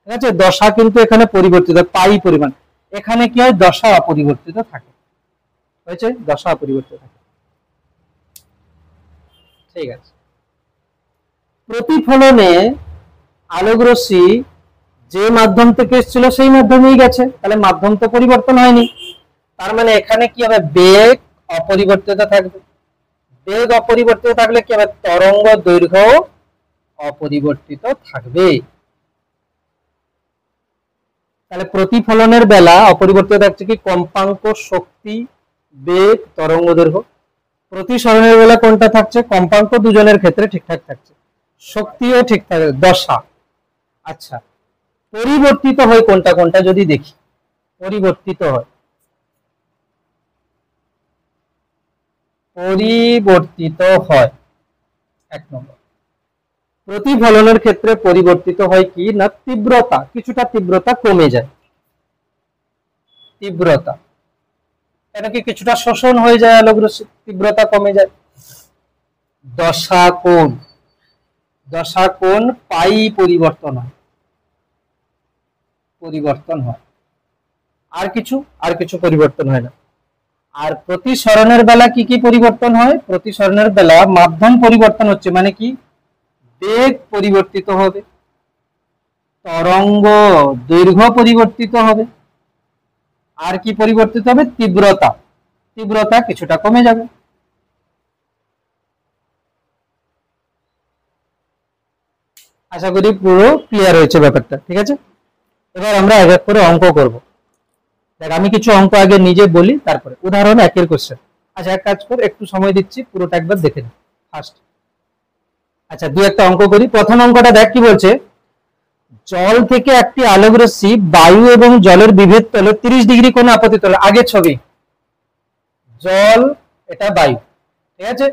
ঠিক আছে। দশা কিন্তু এখানে পরিবর্তিত পাই পরিমাণ, এখানে কি হয় দশা অপরিবর্তিত থাকে, হয়েছে দশা অপরিবর্তিত থাকে, ঠিক আছে। প্রতিফলনে আলোক রশ্মি যে মাধ্যম থেকে এসেছিল সেই মাধ্যমেই গেছে, তাহলে মাধ্যম তো পরিবর্তন হয়নি, তার মানে এখানে কি হবে বেগ অপরিবর্তিত থাকবে। বেগ অপরিবর্তিত থাকলে কি হবে তরঙ্গ দৈর্ঘ্য অপরিবর্তিত থাকবে। তাহলে প্রতিফলনের বেলা অপরিবর্তিত থাকছে কি কম্পাঙ্ক শক্তি বেগ তরঙ্গ দৈর্ঘ্য। প্রতিসরণের বেলা কোনটা থাকছে কম্পাঙ্ক দুজনের ক্ষেত্রে ঠিকঠাক থাকছে, শক্তিও ঠিক থাকবে দশা। আচ্ছা পরিবর্তিত হয় কোনটা কোনটা যদি দেখি, পরিবর্তিত হয় এক নম্বর প্রতিফলনের ক্ষেত্রে পরিবর্তিত হয় কি না তীব্রতা, কিছুটা তীব্রতা কমে যায়, তীব্রতা এটা কি কিছুটা শোষণ হয়ে যায় আলোক রশ্মি, তীব্রতা কমে যায়। দশা কোণ পাই পরিবর্তন হয়, আর কিছু পরিবর্তন হয় না। আর প্রতিসরণের বেলা কি কি পরিবর্তন হয়, প্রতিসরণের বেলা মাধ্যম পরিবর্তন হচ্ছে মানে কি বেগ পরিবর্তিত হবে, তরঙ্গ দৈর্ঘ্য পরিবর্তিত হবে, আর কি পরিবর্তিত হবে তীব্রতা কিছুটা কমে যাবে। আশা করি পুরো ক্লিয়ার হয়েছে ব্যাপারটা, ঠিক আছে। এবার আমরা এক এক করে অঙ্ক করব। দেখ আমি কিছু অঙ্ক আগে নিজে বলি, তারপরে উদাহরণ একের কোশ্চেন। আচ্ছা এক কাজ কর, একটু সময় দিচ্ছি, পুরোটা একবার দেখে নি ফার্স্ট। আচ্ছা দুই একটা অঙ্ক করি। প্রথম অঙ্কটা দেখ কি বলছে, জল থেকে একটি আলোক রশ্মি বায়ু এবং জলের বিভেদ তলে 30 ডিগ্রি কোণে আপতিত হলো। আগে ছবি, জল এটা বায়ু, ঠিক আছে।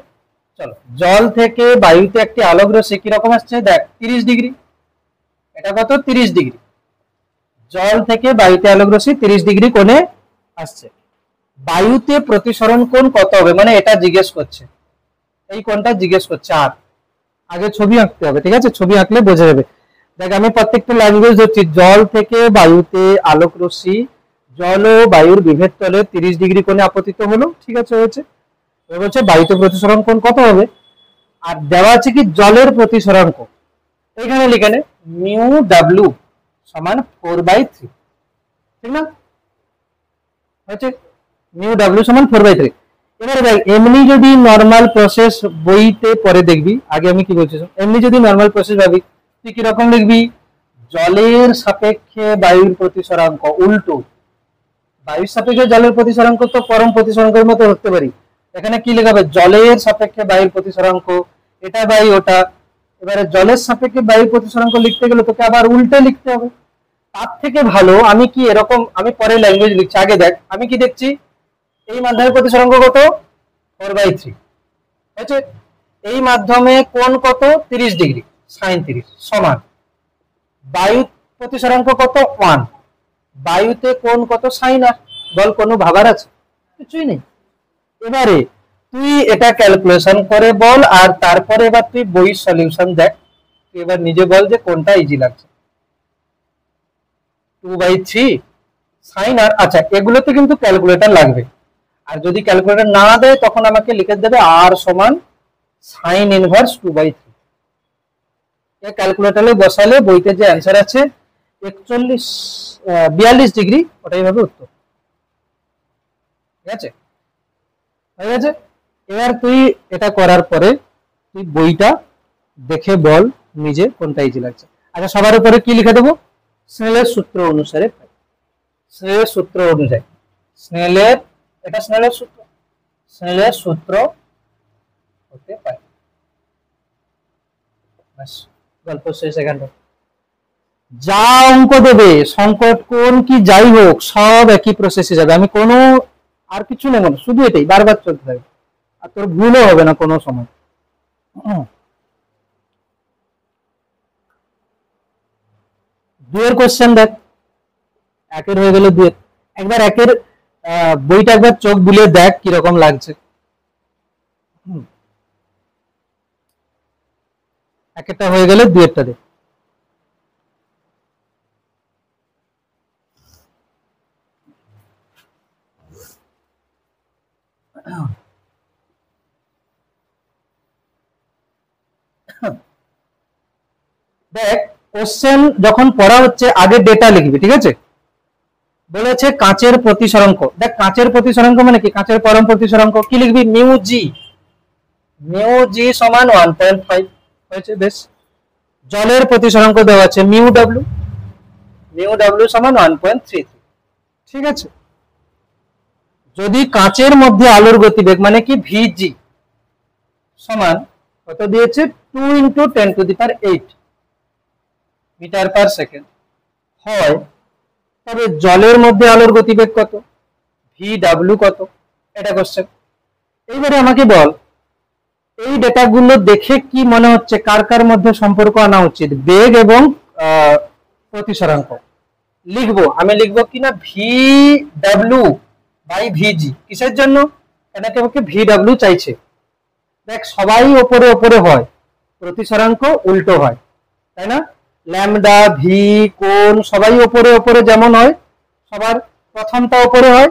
চলো জল থেকে বায়ুতে একটি আলোক রশ্মি কিরকম আসছে দেখ 30 ডিগ্রি, এটা কত 30 ডিগ্রি, জল থেকে বায়ুতে আলোক রশ্মি 30 ডিগ্রি কোণে আসছে। বায়ুতে প্রতিসরণ কোণ কত হবে, মানে এটা জিজ্ঞেস করছে, এই কোণটা জিজ্ঞেস করছে। আর আগে ছবি আঁকতে হবে, ঠিক আছে, ছবি আঁকলে বোঝা যাবে। দেখ আমি প্রত্যেকটা ল্যাঙ্গুয়েজ ধরছি, জল থেকে বায়ুতে আলোক রশ্মি জল ও বায়ুর বিভেদ তলে 30 ডিগ্রি কোণে আপতিত হলো, ঠিক আছে হয়েছে। এবার বলছে বায়ুতে প্রতিসরণ কোণ কত হবে, আর দেওয়া আছে কি জলের প্রতিসরণ কোণ, এখানে লিখে নে মিউ ডাব্লিউ সমান 4/3, ঠিক না হয়েছে, মিউ ডাব্লিউ সমান 4/3। এবার ভাই এমনি যদি নর্মাল প্রসেস বইতে পরে দেখবি, আগে আমি কি বলছি এমনি যদি নর্মাল প্রসেস ভাবি তুই কিরকম লিখবি, জলের সাপেক্ষে বায়ুর প্রতিসরাঙ্ক উল্টো, বায়ুর সাপেক্ষে জলের প্রতিসরাঙ্ক তো পরম প্রতিসরাঙ্কের মতো হতে পারি, এখানে কি লেখা হবে জলের সাপেক্ষে বায়ুর প্রতিসরাঙ্ক, এটা বায়ু ওটা। এবারে জলের সাপেক্ষে বায়ুর প্রতিসরাঙ্ক লিখতে গেলে তোকে আবার উল্টে লিখতে হবে। তার থেকে ভালো আমি কি এরকম, আমি পরে ল্যাঙ্গুয়েজ লিখছি, আগে দেখ আমি কি দেখছি এই মাধ্যমের প্রতিসরাঙ্ক কত 4/3, ঠিক এই মাধ্যমে কোণ কত 30 ডিগ্রি sin 30 সমান বায়ু প্রতিসরাঙ্ক কত 1, বায়ুতে কোণ কত সাইন আর, বল কোনো ভাবার আছে? কিছুই নেই। এবারে তুই এটা ক্যালকুলেশন করে বল, আর তারপরে এবার তুই বইয়ের সলিউশন দেখ, তুই এবার নিজে বল যে কোনটা ইজি লাগছে। 2/3 সাইন আর, আচ্ছা এগুলোতে কিন্তু ক্যালকুলেটর লাগবে, আর যদি ক্যালকুলেটর না দেয় তখন আমাকে লিখে দেবে আর সমান সাইন ইনভার্স 2/3। ক্যালকুলেটরে বসালে বইতে যে অ্যান্সার আছে 42 ডিগ্রি, ওটাই হবে উত্তর। ঠিক আছে, হয়ে গেছে। এবার তুই এটা করার পরে তুই বইটা দেখে বল নিজে কোনটা ইজি লাগছে। আচ্ছা সবার উপরে কি লিখে দেবো? স্নেলের সূত্র অনুসারে, স্নেলের সূত্র অনুযায়ী, স্নেলের, এটা স্নেলের সূত্র, স্নেলের সূত্র হতে পারে। গল্প শেষ এখানটা। যা অঙ্ক দেবে, সংকট কোণ কি যাই হোক, সব একই প্রসেসে যাবে, আমি কোনো আর কিছু নেব না, শুধু এটাই বারবার চলতে থাকবে, আর তোর ভুলও হবে না কোনো সময়। দুয়ের কোশ্চেন দেখ, একের হয়ে গেল দুয়ের, একবার একের বইটা একবার চোখ বুলিয়ে দেখ কিরকম লাগছে। একেরটা হয়ে গেলে দুয়েরটা দেখ। দেখ কোশ্চেন যখন পড়া হচ্ছে আগে ডেটা লিখবি, ঠিক আছে? বলেছে কাঁচের প্রতিসরাঙ্ক, দেখ কাঁচের প্রতিসরাঙ্ক মানে কি, কাঁচের পরম প্রতিসরাঙ্ক কি লিখবি? মিউ জি, মিউ জি সমান 1.5 হয়েছে, বেশ। জলের প্রতিসরাঙ্ক দেওয়া আছে মিউ ডাব্লিউ, মিউ ডাব্লিউ সমান 1.33, ঠিক আছে। যদি কাঁচের মধ্যে আলোর গতিবেগ মানে কি ভিজি সমান কত দিয়েছে 2 × 10⁸ মিটার পার সেকেন্ড হয়, তবে জলের মধ্যে আলোর গতিবেগ কত, ভি ডাব্লিউ কত, এটা কোশ্চেন। এইবারে আমাকে বল এই ডেটাগুলো দেখে কি মনে হচ্ছে কার কার মধ্যে সম্পর্ক আনা উচিত? বেগ এবং প্রতিসরাঙ্ক লিখবো, আমি লিখবো কিনা ভি ডাব্লিউ বাই ভিজি, কিসের জন্য? এটাকে আমাকে ভি ডাব্লিউ চাইছে। দেখ সবাই ওপরে ওপরে হয়, প্রতিসরাঙ্ক উল্টো হয়, তাই না? ল্যামডা, ভি, কোণ সবাই ওপরে ওপরে যেমন হয়, সবার প্রথমটা ওপরে হয়,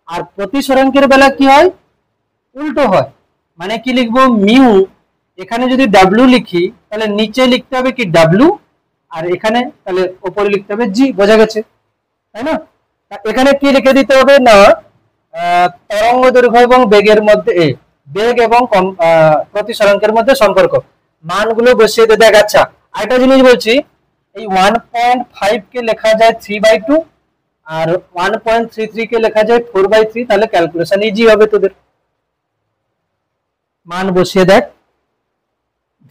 আর প্রতিসরাঙ্কের বেলা কি হয়? উল্টো হয়। মানে কি লিখবো? মিউ, এখানে যদি ডাব্লিউ লিখি তাহলে নিচে লিখতে হবে কি ডাব্লিউ, আর এখানে তাহলে উপরে লিখতে হবে জি, বোঝা গেছে তাই না? এখানে কি লিখে দিতে হবে না, তরঙ্গ দৈর্ঘ্য এবং বেগের মধ্যে বেগ এবং প্রতিসরাঙ্কের মধ্যে সম্পর্ক, মানগুলো বসিয়ে দে। দেখ আচ্ছা আরেকটা জিনিস বলছি, এই 1.5 কে লেখা যায় 3/2, আর 1.33 কে লেখা যায় 4/3, তাহলে ক্যালকুলেশন ইজি হবে তোদের। মান বসিয়ে দেখ,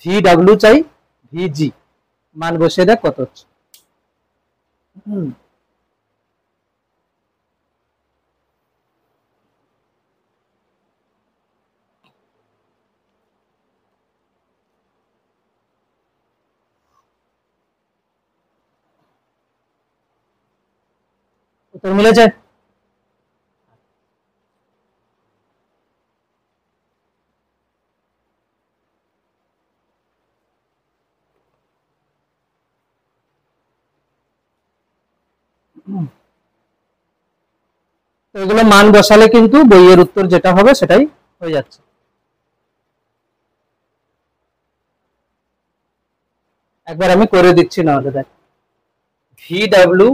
ভি ডাব্লিউ চাই, ভিজি মান বসিয়ে দেখ কত হচ্ছে। উত্তর মিলেছে? এগুলো মান বসালে কিন্তু বইয়ের উত্তর যেটা হবে সেটাই হয়ে যাচ্ছে। একবার আমি করে দিচ্ছি না হলে দেখ, ভি ডাব্লিউ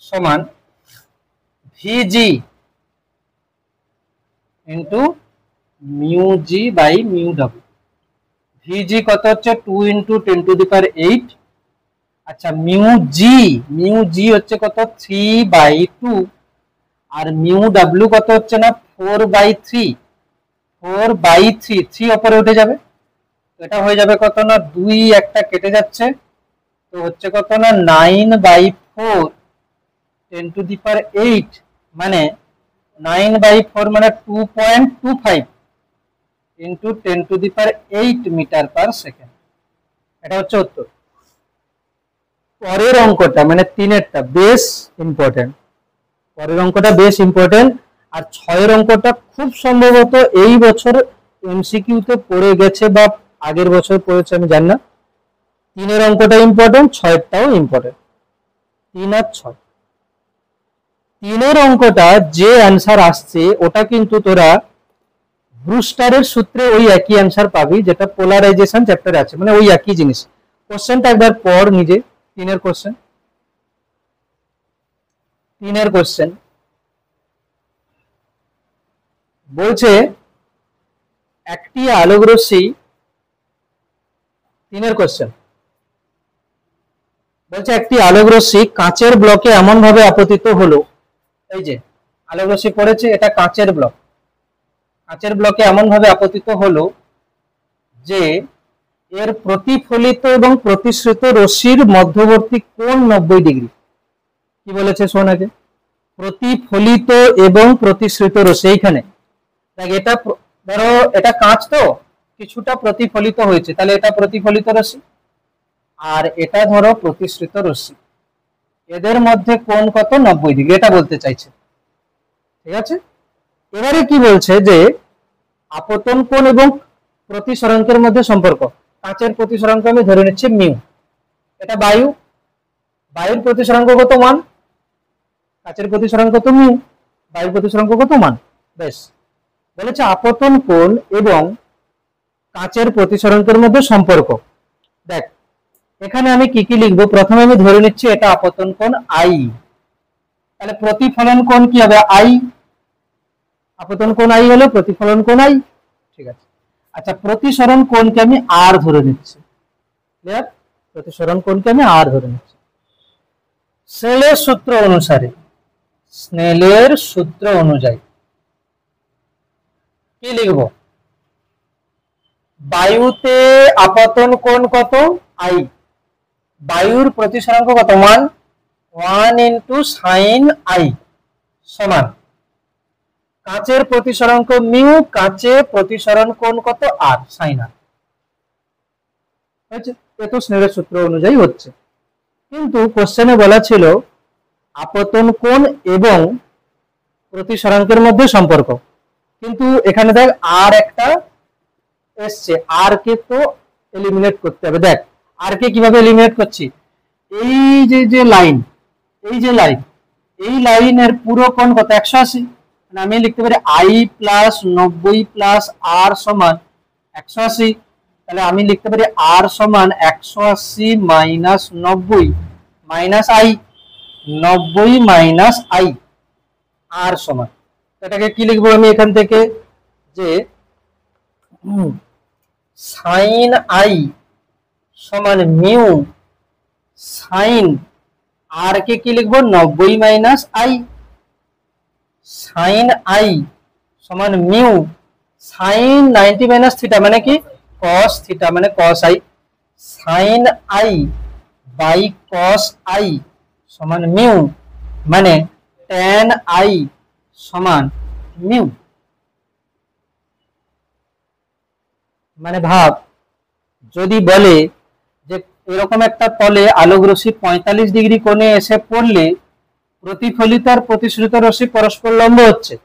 সমান VG into mu G by mu W. VG কত হচ্ছে 2 × 10⁸। আচ্ছা মিউ জি হচ্ছে কত 3/2, আর মিউ ডাব্লিউ কত হচ্ছে না 4/3, 4/3, 3 উপরে উঠে যাবে, এটা হয়ে যাবে কত না 2, একটা কেটে যাচ্ছে, তো হচ্ছে কত না 9/4 10⁸, মানে 9/4 মানে 2.25 ইন্টু 10⁸ মিটার পার সেকেন্ড, এটা হচ্ছে উত্তর। পরের অঙ্কটা মানে 3এরটা বেশ ইম্পর্টেন্ট, পরের অঙ্কটা বেশ ইম্পর্টেন্ট। আর 6 অঙ্কটা খুব সম্ভবত এই বছর এমসিকিউ তে পড়ে গেছে বা আগের বছর পড়েছে আমি জানি না। 3 অঙ্কটা ইম্পর্টেন্ট, 6টাও ইম্পর্টেন্ট। 3 আর 6, 3 অঙ্কটা যে অ্যান্সার আসছে ওটা কিন্তু তোরা ব্রুস্টারের সূত্রে ওই একই অ্যান্সার পাবি যেটা পোলারাইজেশন চ্যাপ্টারে আছে, মানে ওই একই জিনিস। কোশ্চেনটা একবার পড় নিজে। 3 কোশ্চেন, 3 কোশ্চেন বলছে একটি আলোক রশ্মি, 3 কোশ্চেন বলছে একটি আলোক রশ্মি কাঁচের ব্লকে এমন ভাবে আপতিত হলো, এই যে আলোক রশ্মি পড়েছে, এটা কাঁচের ব্লক, কাঁচের ব্লকে এমন ভাবে আপতিত হলো যে এর প্রতিফলিত এবং প্রতিসৃত রশ্মির মধ্যবর্তী কোণ 90 ডিগ্রি। কি বলেছে শোন আগে, প্রতিফলিত এবং প্রতিসৃত রশ্মি। এইখানে দেখ, এটা ধরো এটা কাঁচ তো কিছুটা প্রতিফলিত হয়েছে, তাহলে এটা প্রতিফলিত রশ্মি, আর এটা ধরো প্রতিসৃত রশ্মি, এদের মধ্যে কোণ কত? 90 ডিগ্রি, এটা বলতে চাইছে। ঠিক আছে, এবারে কি বলছে যে আপতন কোণ এবং প্রতিসরাঙ্কের মধ্যে সম্পর্ক। কাঁচের প্রতিসরাঙ্ক আমি ধরে নিচ্ছি মিউ, এটা বায়ু, বায়ুর প্রতিসরাঙ্ক কত? 1, কাঁচের প্রতিসরাঙ্ক কত? মিউ, বায়ুর প্রতিসরাঙ্ক কত? 1। বেশ, বলেছে আপতন কোণ এবং কাঁচের প্রতিসরাঙ্কের মধ্যে সম্পর্ক। দেখ এখানে আমি কি কি লিখবো, প্রথমে আমি ধরে নিচ্ছি এটা আপতন কোণ আই, তাহলে প্রতিফলন কোণ কি হবে? আই। আপতন কোণ আই হলো, প্রতিফলন কোণ আই। ঠিক আছে, আচ্ছা প্রতিসরণ কোণকে আমি আর ধরে নিচ্ছি। ক্লিয়ার? প্রতিসরণ কোণকে আমি আর ধরে নিচ্ছি। স্নেলের সূত্র অনুসারে, স্নেলের সূত্র অনুযায়ী কি লিখব? বায়ুতে আপতন কোণ কত? আই, বায়ুর প্রতিসরাঙ্ক কত? 1, 1 ইন্টু সাইন আই সমান কাঁচের প্রতিসরাঙ্ক মিউ, কাঁচে প্রতিসরণ কোণ কত? আর, সাইন আর। এ তো স্নেলের সূত্র অনুযায়ী হচ্ছে, কিন্তু কোশ্চেনে বলা ছিল আপতন কোণ এবং প্রতিসরাঙ্কের মধ্যে সম্পর্ক, কিন্তু এখানে দেখ আর একটা এসছে, আর কে তো এলিমিনেট করতে হবে। দেখ আর কে কিভাবে এলিমিনেট করছি, এই যে লাইন, এই যে লাইন, এই লাইনের পুরো কোণ কত? 180, মানে আমি লিখতে পারি আই প্লাস 90 প্লাস আর সমান 180, তাহলে আমি লিখতে পারি আর সমান 180 minus 90 minus I, 90 minus I, R সমান, এটাকে কি লিখবো আমি এখান থেকে, যে সাইন আই সমান মিউ সাইন আর কে কি লিখবো? 90 মাইনাস আই, সাইন আই সমান মিউ সাইন 90 মাইনাস থিটা মানে কি? কস থিটা, মানে cos I, sine I by cos I সমান মিউ, মানে ট্যান আই সমান মিউ। মানে ভাব, যদি বলে যে এরকম একটা তলে আলোক রশ্মি 45 ডিগ্রি কোণে এসে পড়লে প্রতিফলিত আর প্রতিসৃত রশ্মি পরস্পর লম্ব হচ্ছে,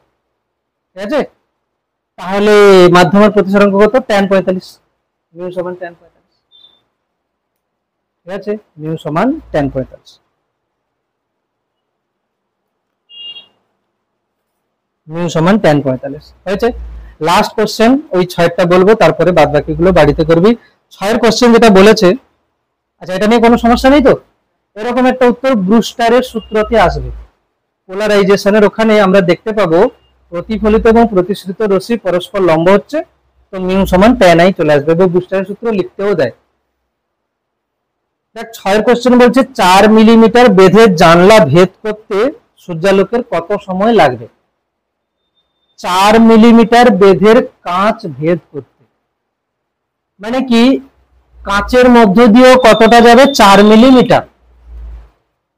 ঠিক আছে, তাহলে মাধ্যমের প্রতিসরাঙ্ক কত? tan 45, মিউ সমান tan 45। ঠিক আছে, মিউ সমান tan 45, মিউ সমান tan 45 হয়েছে। লাস্ট কোশ্চেন, ওই 6টা বলবো, তারপরে বাদ বাকিগুলো বাড়িতে করবি। 6 কোশ্চেন যেটা বলেছে, আচ্ছা এটা নিয়ে কোনো সমস্যা নেই তো? এরকম একটা উত্তর ব্রুস্টারের সূত্রতে আসবে। পোলারাইজেশনের ওখানে আমরা দেখতে পাবো প্রতিফলিত এবং প্রতিসৃত রশ্মি পরস্পর লম্ব হচ্ছে, তো মিউ সমান tan i চলে আসবে, এবং ব্রুস্টারের সূত্র লিখতেও দেয়। দেখ 6 কোশ্চেন বলছে 4 মিলিমিটার বেধের জানলা ভেদ করতে সূর্যালোকের কত সময় লাগবে? 4 মিলিমিটার বেধের কাঁচ ভেদ করতে মানে কি? কাঁচের মধ্য দিয়ে কতটা যাবে? 4 মিলিমিটার,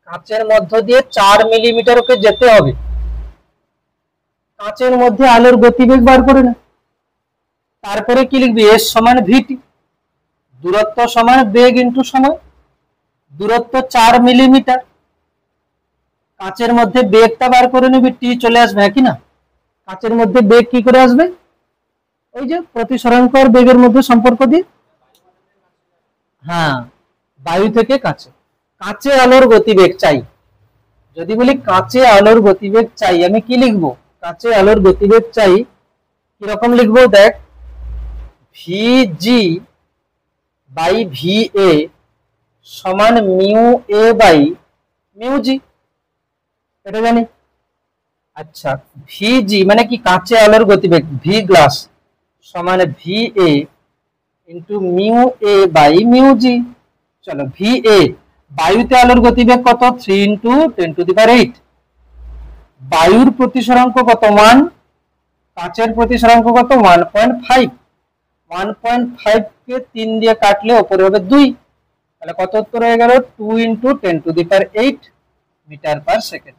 কাঁচের মধ্য দিয়ে 4 মিলিমিটার ওকে যেতে হবে। কাঁচের মধ্যে আলোর গতিবেগ বার করে না, তারপরে কি লিখবি? এস সমান ভিটি, দূরত্ব সমান বেগ ইন্টু সময়, দূরত্ব 4 মিলিমিটার, কাচের মধ্যে বেগটা বার করে নিবি, টি চলে আসবে, একই না? কাচের মধ্যে বেগ কি করে আসবে? ওই যে প্রতিসরাঙ্ক আর বেগের মধ্যে সম্পর্ক দিয়ে। হ্যাঁ, বায়ু থেকে কাচে। কাচে আলোর গতিবেগ চাই, যদি বলি কাচে আলোর গতিবেগ চাই, আমি কি লিখবো? কাচে আলোর গতিবেগ চাই কিরকম লিখবো দেখ, ভিজি বাই ভি এ সমান mu A by mu G, এটা জানি। আচ্ছা, ভিজি মানে কি? কাচে আলোর গতিবেগ, ভি গ্লাস সমান V A into mu A by mu G. চলো, ভি এ, বায়ুতে আলোর গতিবেগ কত? 3 ইন্টু 10⁸। বায়ুর প্রতিসরাঙ্ক কত? 1। কাচের প্রতিসরাঙ্ক কত? 1.5। 1.5 কে 3 দিয়ে কাটলে উপরে হবে 2, তাহলে কত উত্তর হয়ে গেল? 2 ইন্টু 10⁸ মিটার পার সেকেন্ড।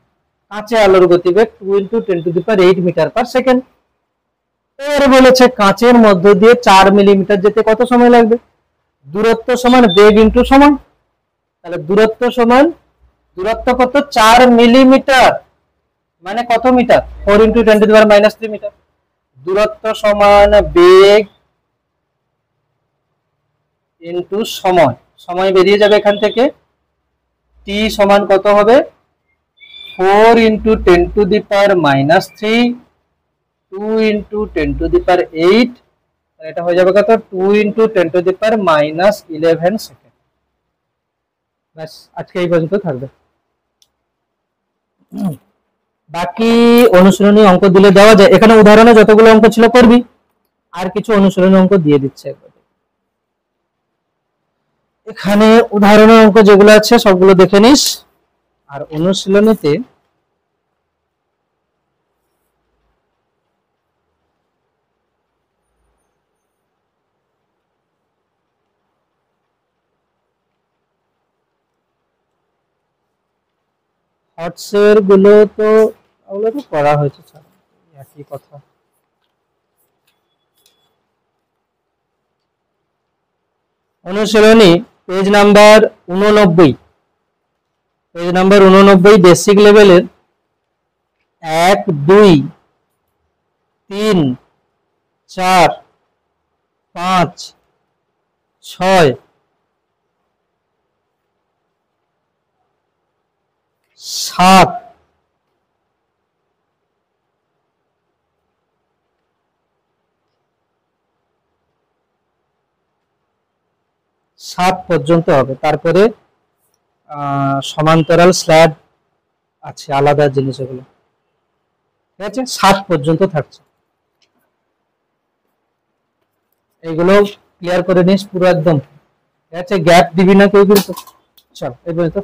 কাঁচে আলোর গতিবেগ 2 ইন্টু 10⁸ মিটার পার সেকেন্ড। এর বলেছে কাঁচের মধ্য দিয়ে 4 মিলিমিটার যেতে কত সময় লাগবে? দূরত্ব সমান বেগ ইন্টু সময়, তাহলে দূরত্ব সমান, দূরত্ব কত? 4 মিলিমিটার, মানে কত মিটার? 4 into 10⁻³ metre. দূরত্ব সমান বেগ ইন্টু সময়, সময় বেরিয়ে যাবে এখান থেকে, টি সমান কত হবে? 4 ইন্টু 10⁻³ 2 ইন্টু 10⁸, এটা হয়ে যাবে কত? 2 ইন্টু 10⁻11 সেকেন্ড। ব্যাস, আজকে এই পর্যন্ত থাকবে। বাকি অনুশীলনী অঙ্ক দিলে দেওয়া যায়, এখানে উদাহরণে যতগুলো অঙ্ক ছিল করবি, আর কিছু অনুশীলনী অঙ্ক দিয়ে দিচ্ছে। এখানে উদাহরণের অঙ্ক যেগুলো আছে সবগুলো দেখে নিস, আর অনুশীলনীতে হটসের গুলো তো ওগুলো তো করা হয়েছে, একই কথা। অনুশীলনী page number 89, page number 89, basic লেভেলের 1, 2, 3, 4, 5, 6, 7, 7 পর্যন্ত হবে। তারপরে সমান্তরাল স্ল্যাব আছে, আলাদা জিনিস এগুলো, ঠিক আছে? 7 পর্যন্ত থাকছে, এগুলো ক্লিয়ার করে নিস পুরো একদম, ঠিক আছে? গ্যাপ দিবি না কেউ কিন্তু। চল, এই পর্যন্ত।